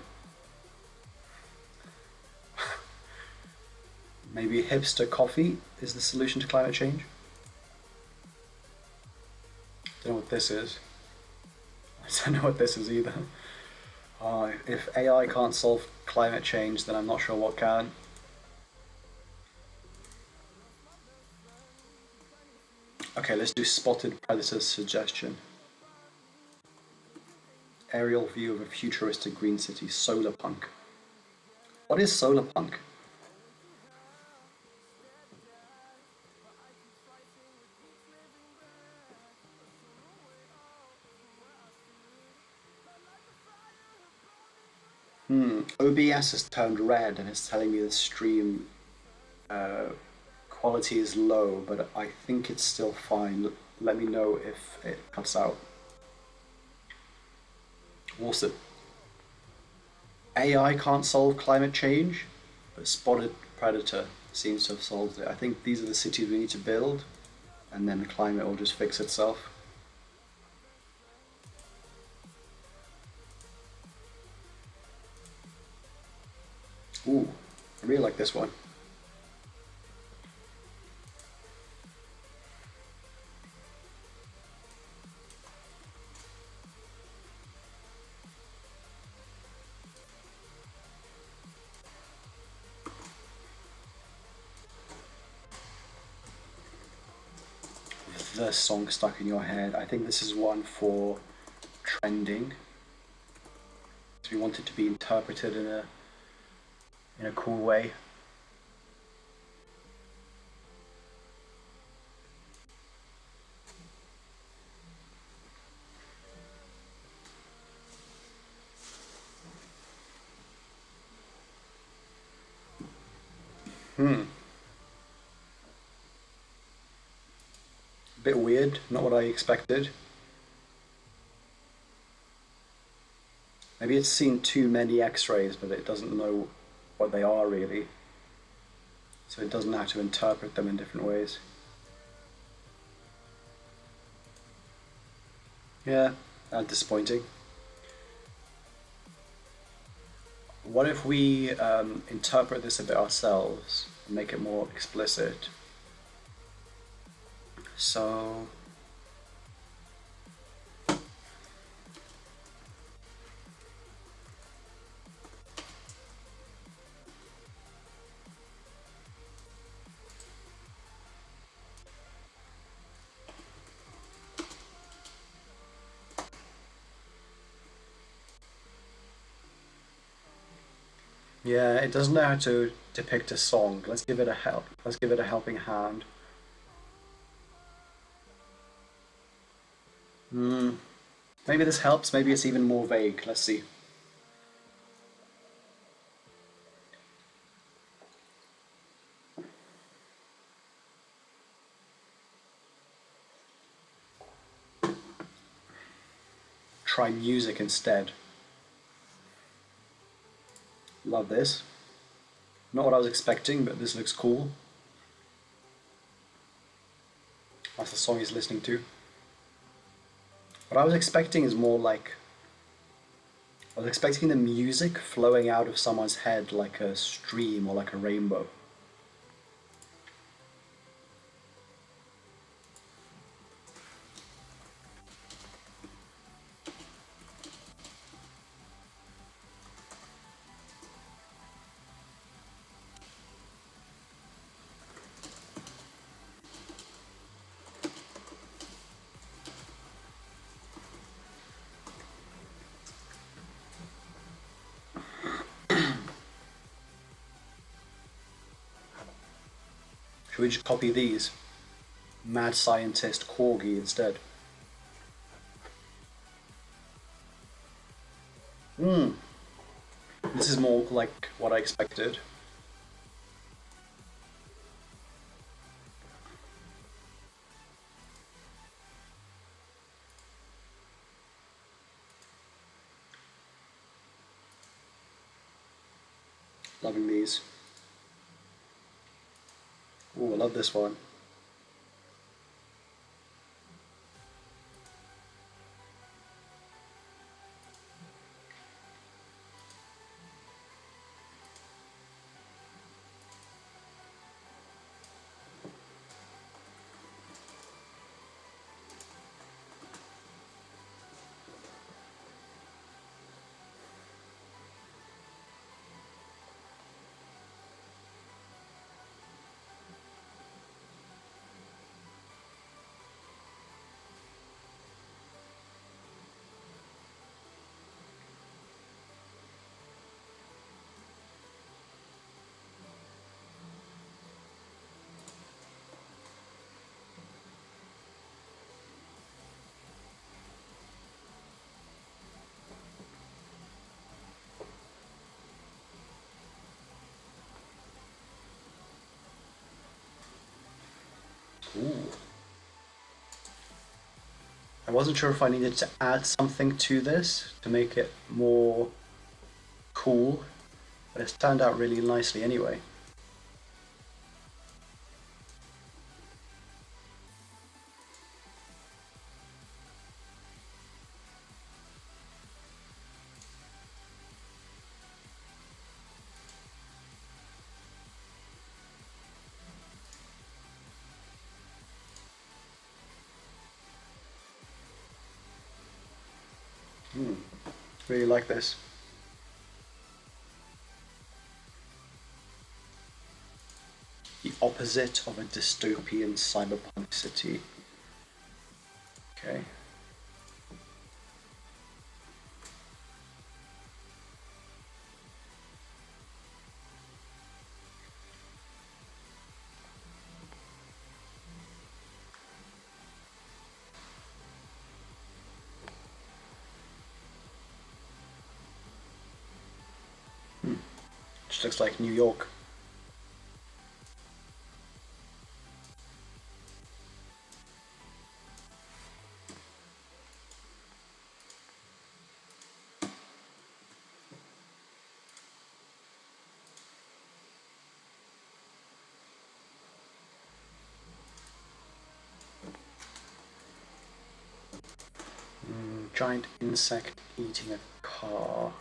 Maybe hipster coffee is the solution to climate change? Don't know what this is. I don't know what this is either. If AI can't solve climate change, then I'm not sure what can. Okay, let's do spotted predator's suggestion. Aerial view of a futuristic green city, solar punk. What is solar punk? OBS has turned red and it's telling me the stream quality is low, but I think it's still fine. Let me know if it cuts out. Awesome. AI can't solve climate change, but spotted predator seems to have solved it. I think these are the cities we need to build, and then the climate will just fix itself. Ooh, I really like this one. The song stuck in your head. I think this is one for trending. So we want it to be interpreted in a cool way. Bit weird, not what I expected. Maybe it's seen too many X-rays, but it doesn't know what they are really. So it doesn't know how to interpret them in different ways. Yeah, disappointing. What if we interpret this a bit ourselves and make it more explicit? So Yeah, it doesn't know how to depict a song. Let's give it a help. Let's give it a helping hand. Maybe this helps. Maybe it's even more vague. Let's see. Try music instead. Love this. Not what I was expecting, but this looks cool. That's the song he's listening to. What I was expecting is more like... I was expecting the music flowing out of someone's head like a stream or like a rainbow. Should we just copy these? Mad scientist corgi instead. This is more like what I expected. Loving these. Ooh, I love this one. Ooh. I wasn't sure if I needed to add something to this to make it more cool, but it's turned out really nicely anyway. Really like this. The opposite of a dystopian cyberpunk city. Okay. Which looks like New York. Giant insect eating a car.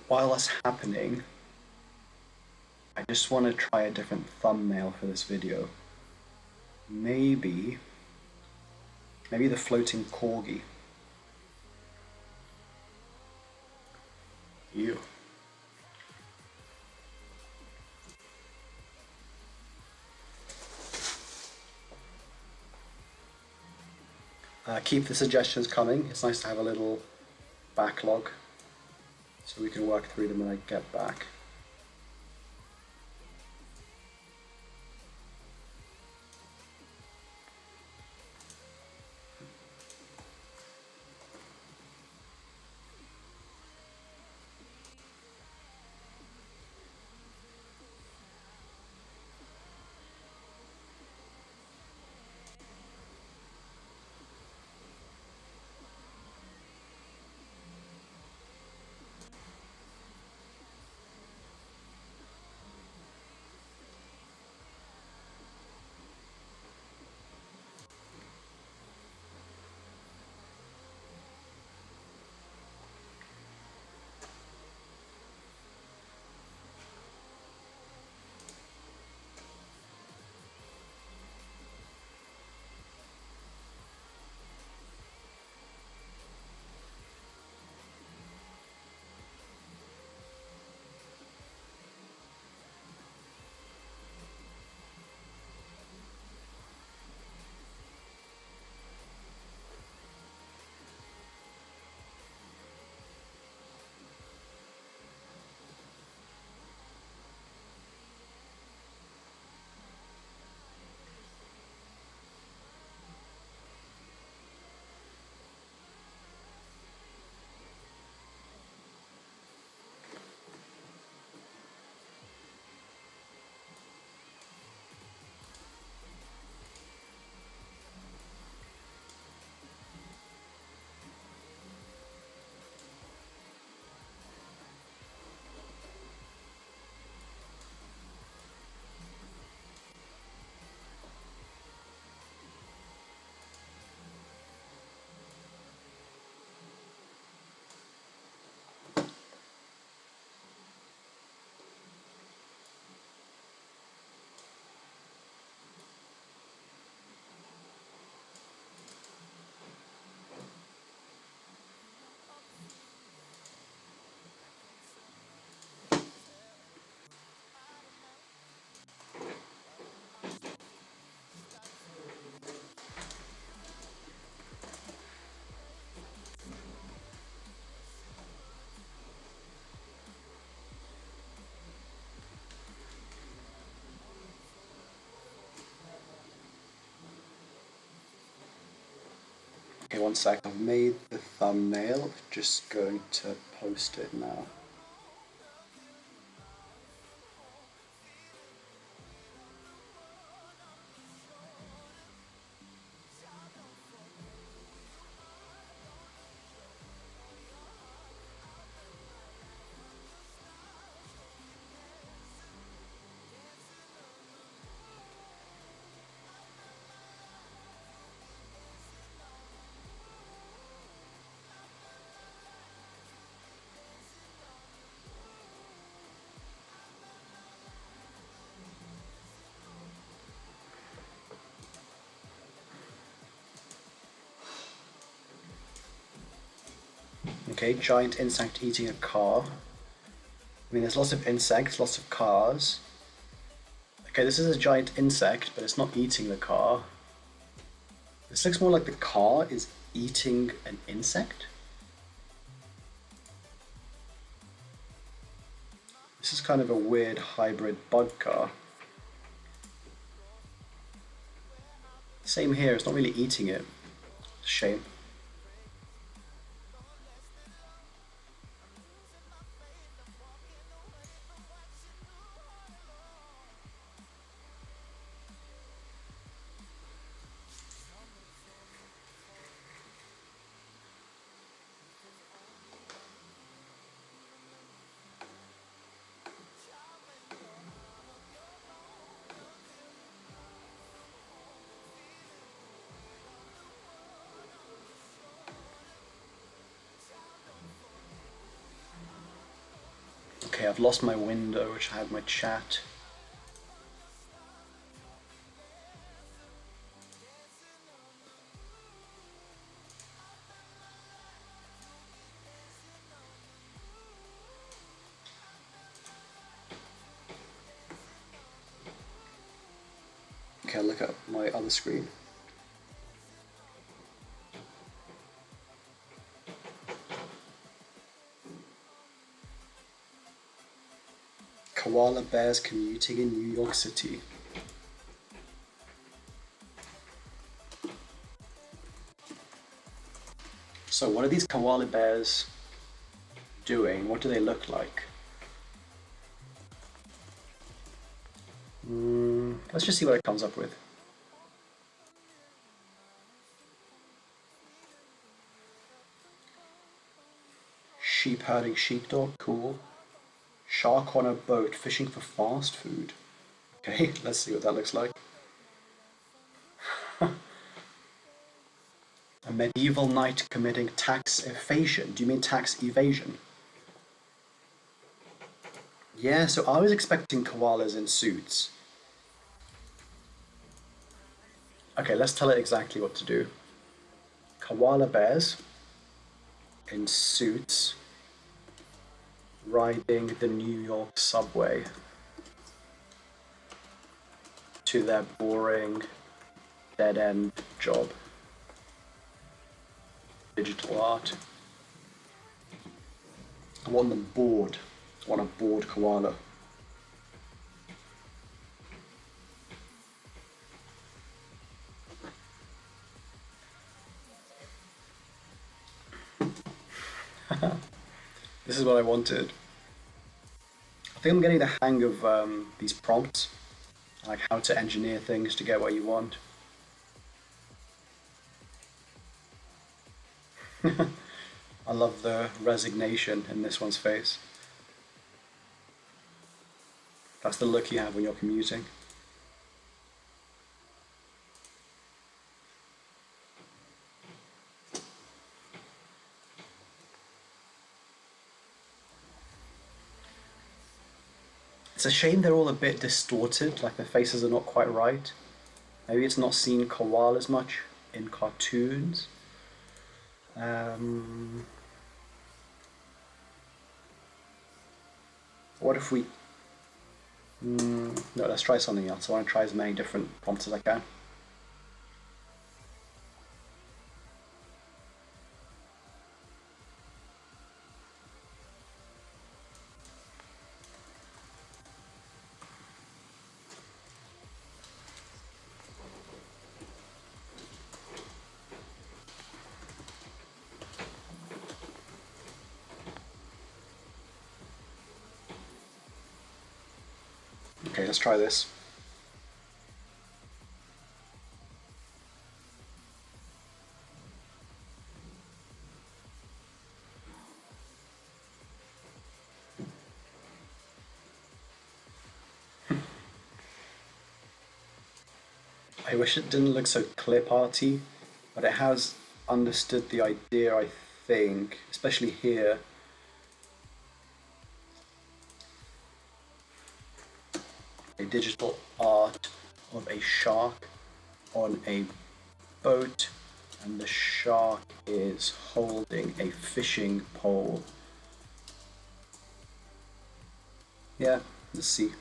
While that's happening, I just want to try a different thumbnail for this video. Maybe the floating corgi. Ew. Keep the suggestions coming. It's nice to have a little backlog so we can work through them when I get back. Okay, one sec. I've made the thumbnail. Just going to post it now. Okay, giant insect eating a car. I mean, there's lots of insects, lots of cars. Okay, this is a giant insect, but it's not eating the car. This looks more like the car is eating an insect. This is kind of a weird hybrid bug car. Same here, it's not really eating it. Shame. Okay, I've lost my window, which I had my chat. Okay, I'll look at my other screen. Koala bears commuting in New York City. So what are these koala bears doing? What do they look like? Let's just see what it comes up with. Sheep herding sheepdog, cool. Shark on a boat fishing for fast food. Okay, let's see what that looks like. A medieval knight committing tax evasion. Do you mean tax evasion? Yeah, so I was expecting koalas in suits. Okay, let's tell it exactly what to do. Koala bears in suits riding the New York subway to their boring dead-end job. Digital art. I want them bored. I want a bored koala. This is what I wanted. I think I'm getting the hang of these prompts, like how to engineer things to get what you want. I love the resignation in this one's face. That's the look you have when you're commuting. It's a shame they're all a bit distorted, like the faces are not quite right. Maybe it's not seen koalas much in cartoons. What if we... no, let's try something else. I want to try as many different prompts as I can. Okay, let's try this. I wish it didn't look so clip arty, but it has understood the idea, I think, especially here. A digital art of a shark on a boat, and the shark is holding a fishing pole. Yeah, let's see.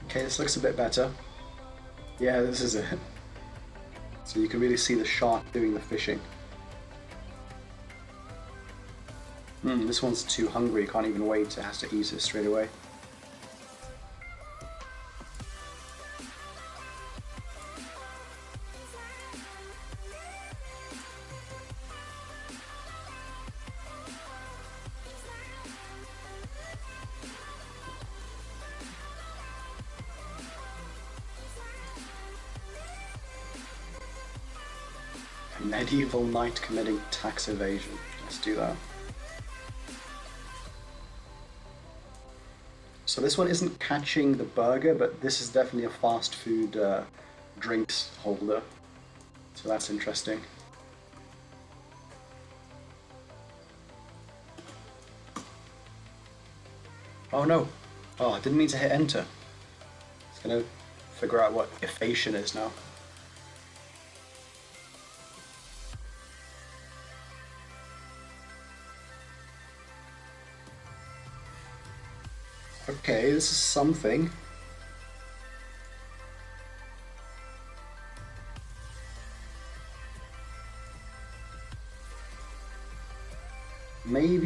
Okay, this looks a bit better. Yeah, this is it. So you can really see the shark doing the fishing. This one's too hungry, can't even wait, it has to eat it straight away. A medieval knight committing tax evasion. Let's do that. So this one isn't catching the burger, but this is definitely a fast food drinks holder. So that's interesting. Oh no! Oh, I didn't mean to hit enter. It's gonna figure out what evasion is now. Okay, this is something. Maybe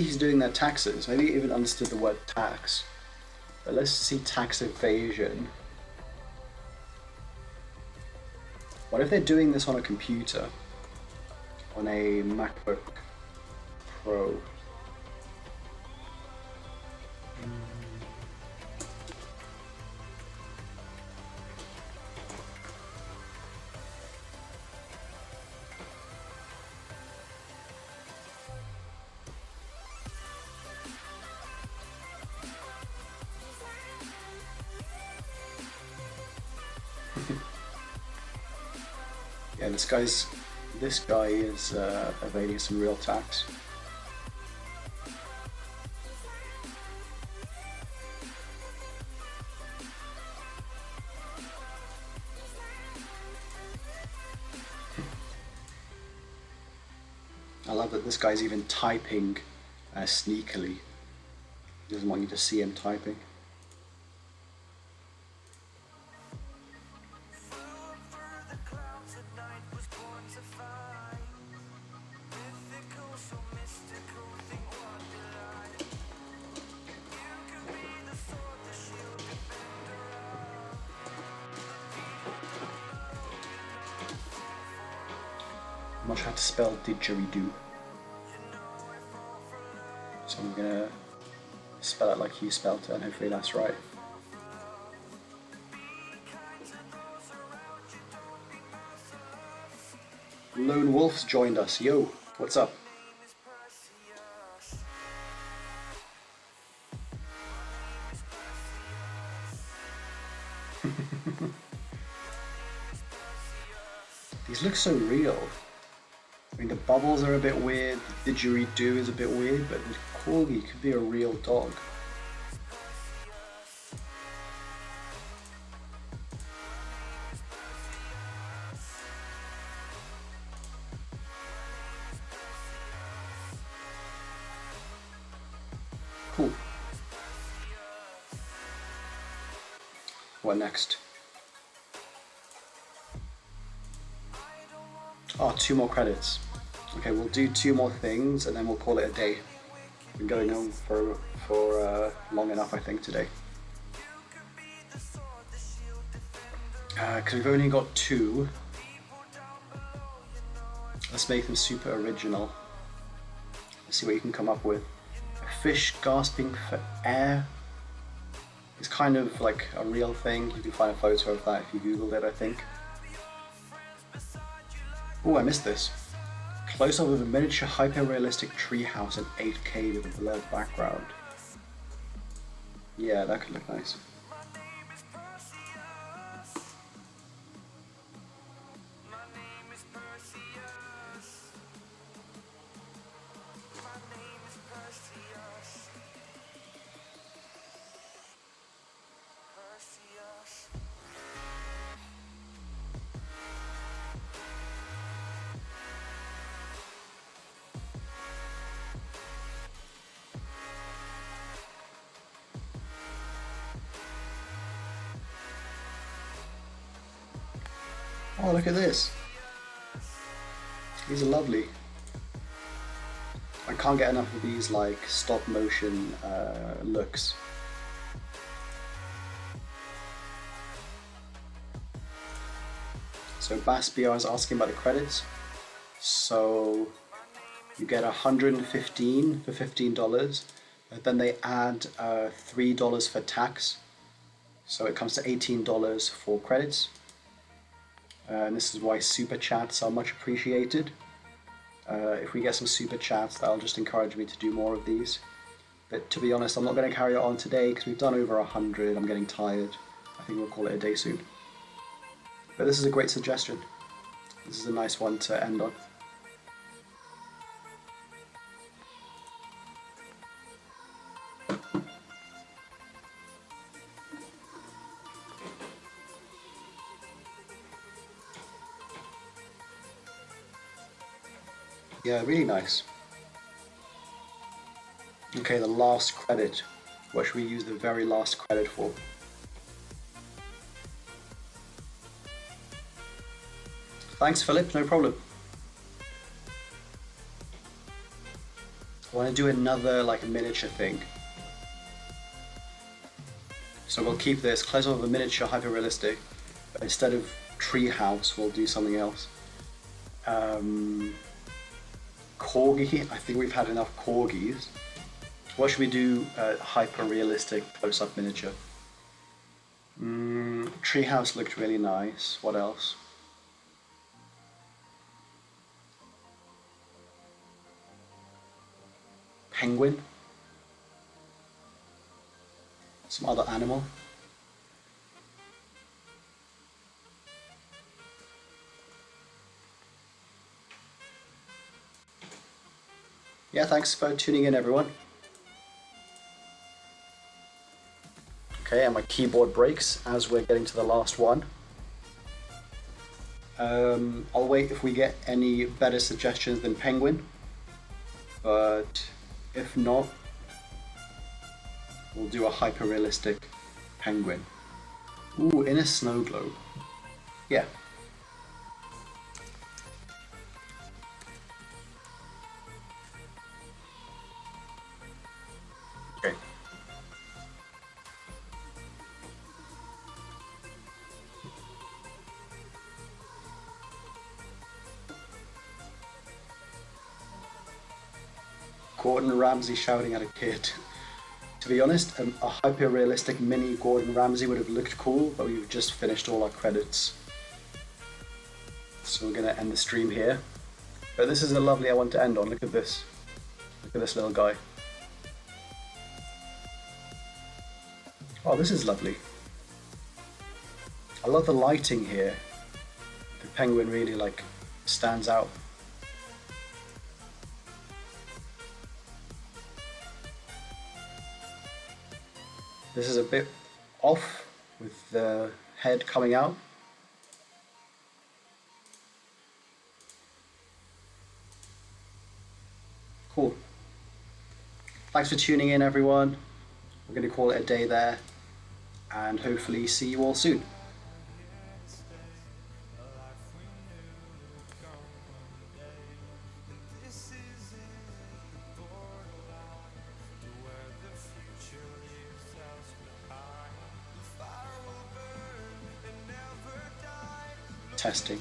he's doing their taxes. Maybe he even understood the word tax. But let's see tax evasion. What if they're doing this on a computer? On a MacBook Pro? Yeah, this guy is evading some real tax. I love that this guy's even typing sneakily. He doesn't want you to see him typing. I'm not sure how to spell didgeridoo, so I'm gonna spell it like he spelled it, and hopefully that's right. Lone Wolf's joined us. Yo, what's up? These look so real. I mean, the bubbles are a bit weird, the didgeridoo is a bit weird, but the corgi could be a real dog. Cool. What next? Oh, 2 more credits. Okay, we'll do 2 more things and then we'll call it a day. We've been going on for long enough, I think, today. Because we've only got 2. Let's make them super original. Let's see what you can come up with. A fish gasping for air. It's kind of like a real thing. You can find a photo of that if you Googled it, I think. Oh, I missed this. Close up of a miniature hyper-realistic treehouse in 8K with a blurred background. Yeah, that could look nice. Oh, look at this. These are lovely. I can't get enough of these like stop motion looks. So Baspiar is asking about the credits. So you get 115 for $15, but then they add $3 for tax. So it comes to $18 for credits. And this is why super chats are much appreciated. If we get some super chats, that'll just encourage me to do more of these. But to be honest, I'm not going to carry it on today because we've done over 100. I'm getting tired. I think we'll call it a day soon. But this is a great suggestion. This is a nice one to end on. Yeah, really nice. Okay, Okay, the last credit. What should we use the very last credit for? Thanks, Philip, no problem. I want to do another like miniature thing. So we'll keep this Clash of the Miniature hyper-realistic, but instead of treehouse, we'll do something else. Corgi, I think we've had enough corgis. What should we do? Hyper-realistic close-up miniature. Treehouse looked really nice. What else? Penguin. Some other animal. Yeah, thanks for tuning in, everyone. Okay, and my keyboard breaks as we're getting to the last one. I'll wait if we get any better suggestions than Penguin, but if not, we'll do a hyper-realistic penguin. Ooh, in a snow globe. Yeah. Okay. Gordon Ramsay shouting at a kid. To be honest, a hyper-realistic mini Gordon Ramsay would have looked cool, but we've just finished all our credits. So we're going to end the stream here. But this is a lovely one to end on. Look at this. Look at this little guy. Oh, this is lovely. I love the lighting here. The penguin really like stands out. This is a bit off with the head coming out. Cool. Thanks for tuning in, everyone. We're going to call it a day there, and hopefully see you all soon. Testing.